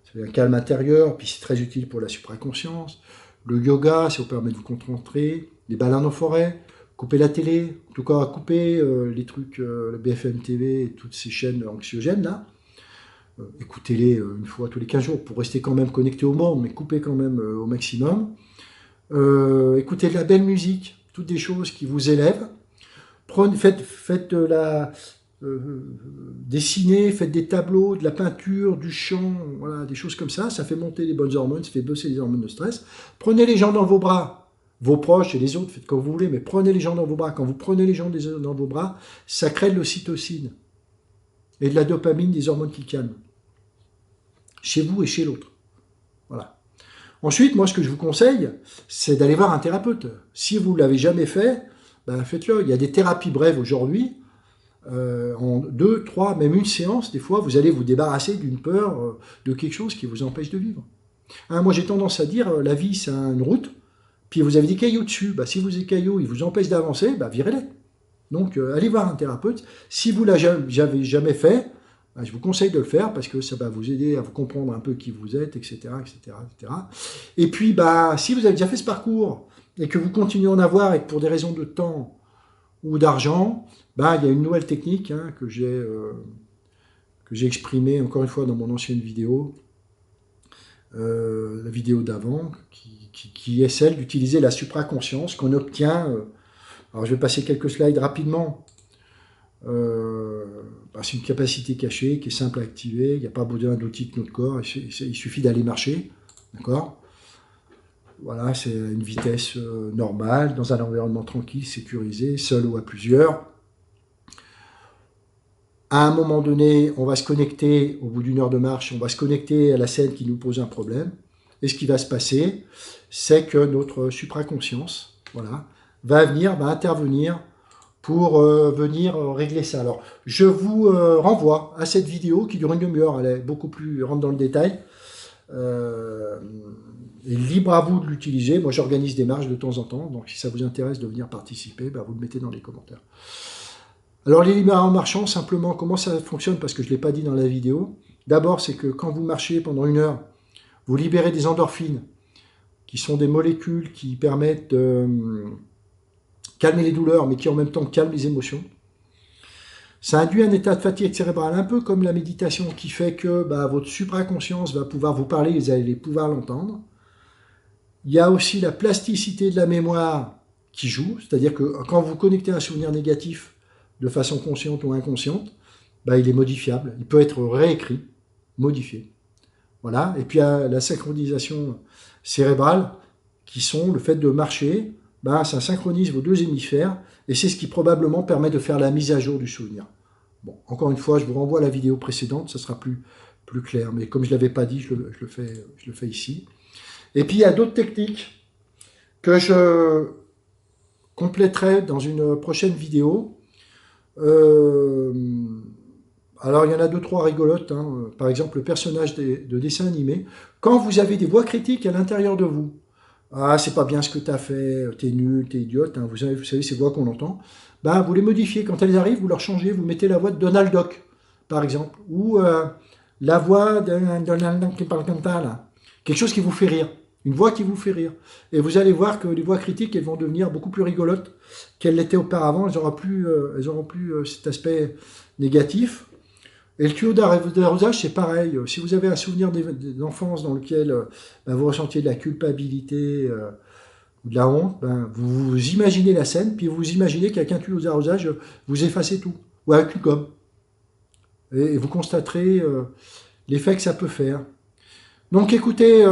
c'est un calme intérieur, puis c'est très utile pour la supraconscience. Le yoga, ça vous permet de vous concentrer. Les balades en forêt, couper la télé, en tout cas couper les trucs, le BFM TV et toutes ces chaînes anxiogènes là. Écoutez-les une fois tous les 15 jours pour rester quand même connecté au monde, mais coupez quand même au maximum. Écoutez de la belle musique, toutes des choses qui vous élèvent. dessinez, faites des tableaux, de la peinture, du chant, voilà, des choses comme ça fait monter les bonnes hormones, ça fait bosser les hormones de stress. Prenez les gens dans vos bras, vos proches et les autres, faites comme vous voulez, mais prenez les gens dans vos bras. Quand vous prenez les gens dans vos bras, ça crée de l'ocytocine et de la dopamine, des hormones qui calment, chez vous et chez l'autre. Voilà. Ensuite, moi, ce que je vous conseille, c'est d'aller voir un thérapeute. Si vous ne l'avez jamais fait, ben, faites-le. Il y a des thérapies brèves aujourd'hui. En 2, 3, même une séance, des fois, vous allez vous débarrasser d'une peur, de quelque chose qui vous empêche de vivre. Hein, moi, j'ai tendance à dire, la vie, c'est une route, puis vous avez des cailloux dessus. Bah, si vous avez des cailloux, ils vous empêchent d'avancer, bah, virez-les. Donc, allez voir un thérapeute. Si vous ne l'avez jamais fait, bah, je vous conseille de le faire parce que ça va vous aider à vous comprendre un peu qui vous êtes, etc. etc., etc. Et puis, bah, si vous avez déjà fait ce parcours et que vous continuez à en avoir et que pour des raisons de temps ou d'argent, bah, il y a une nouvelle technique que j'ai exprimée encore une fois dans mon ancienne vidéo, la vidéo d'avant, qui est celle d'utiliser la supraconscience qu'on obtient. Alors je vais passer quelques slides rapidement. C'est une capacité cachée qui est simple à activer, il n'y a pas besoin d'outils de notre corps, il suffit d'aller marcher, d'accord ? Voilà, c'est une vitesse normale, dans un environnement tranquille, sécurisé, seul ou à plusieurs. À un moment donné, on va se connecter, au bout d'une heure de marche, on va se connecter à la scène qui nous pose un problème. Et ce qui va se passer, c'est que notre supraconscience, voilà, va intervenir pour venir régler ça. Alors, je vous renvoie à cette vidéo qui dure une demi-heure, elle est beaucoup plus rentre dans le détail. Et libre à vous de l'utiliser. Moi, j'organise des marches de temps en temps, donc si ça vous intéresse de venir participer, vous le mettez dans les commentaires. Alors, les libéraux marchants, simplement, comment ça fonctionne? Parce que je ne l'ai pas dit dans la vidéo. D'abord, c'est que quand vous marchez pendant une heure, vous libérez des endorphines, qui sont des molécules qui permettent de calmer les douleurs, mais qui en même temps calment les émotions. Ça induit un état de fatigue cérébrale, un peu comme la méditation, qui fait que votre supraconscience va pouvoir vous parler, vous allez pouvoir l'entendre. Il y a aussi la plasticité de la mémoire qui joue, c'est-à-dire que quand vous connectez un souvenir négatif de façon consciente ou inconsciente, il est modifiable, il peut être réécrit, modifié. Voilà. Et puis il y a la synchronisation cérébrale, qui sont le fait de marcher, ça synchronise vos deux hémisphères, et c'est ce qui probablement permet de faire la mise à jour du souvenir. Bon, encore une fois, je vous renvoie à la vidéo précédente, ça sera plus clair, mais comme je ne l'avais pas dit, je le fais ici. Et puis il y a d'autres techniques que je compléterai dans une prochaine vidéo. Alors il y en a 2-3 rigolotes, par exemple le personnage de dessin animé. Quand vous avez des voix critiques à l'intérieur de vous, ah c'est pas bien ce que tu as fait, t'es nul, t'es idiote, vous savez ces voix qu'on entend, vous les modifiez, quand elles arrivent, vous leur changez, vous mettez la voix de Donald Duck, par exemple, ou la voix de Donald Duck qui parle comme ça, là. Quelque chose qui vous fait rire, une voix qui vous fait rire. Et vous allez voir que les voix critiques, elles vont devenir beaucoup plus rigolotes qu'elles l'étaient auparavant, elles n'auront plus cet aspect négatif. Et le tuyau d'arrosage, c'est pareil. Si vous avez un souvenir d'enfance dans lequel vous ressentiez de la culpabilité ou de la honte, vous imaginez la scène, puis vous imaginez qu'avec un tuyau d'arrosage, vous effacez tout, ou avec une gomme. Et vous constaterez l'effet que ça peut faire. Donc écoutez,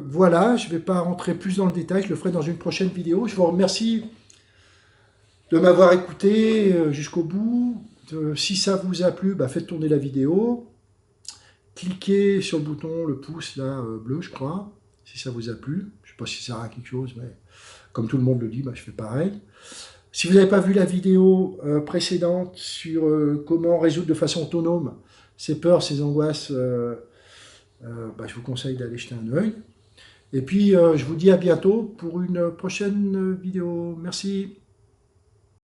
voilà, je ne vais pas rentrer plus dans le détail, je le ferai dans une prochaine vidéo. Je vous remercie de m'avoir écouté jusqu'au bout. Si ça vous a plu, faites tourner la vidéo. Cliquez sur le bouton, le pouce là, bleu, je crois, si ça vous a plu. Je ne sais pas si ça sert à quelque chose, mais comme tout le monde le dit, je fais pareil. Si vous n'avez pas vu la vidéo précédente sur comment résoudre de façon autonome ces peurs, ces angoisses, je vous conseille d'aller jeter un œil. Et puis, je vous dis à bientôt pour une prochaine vidéo. Merci.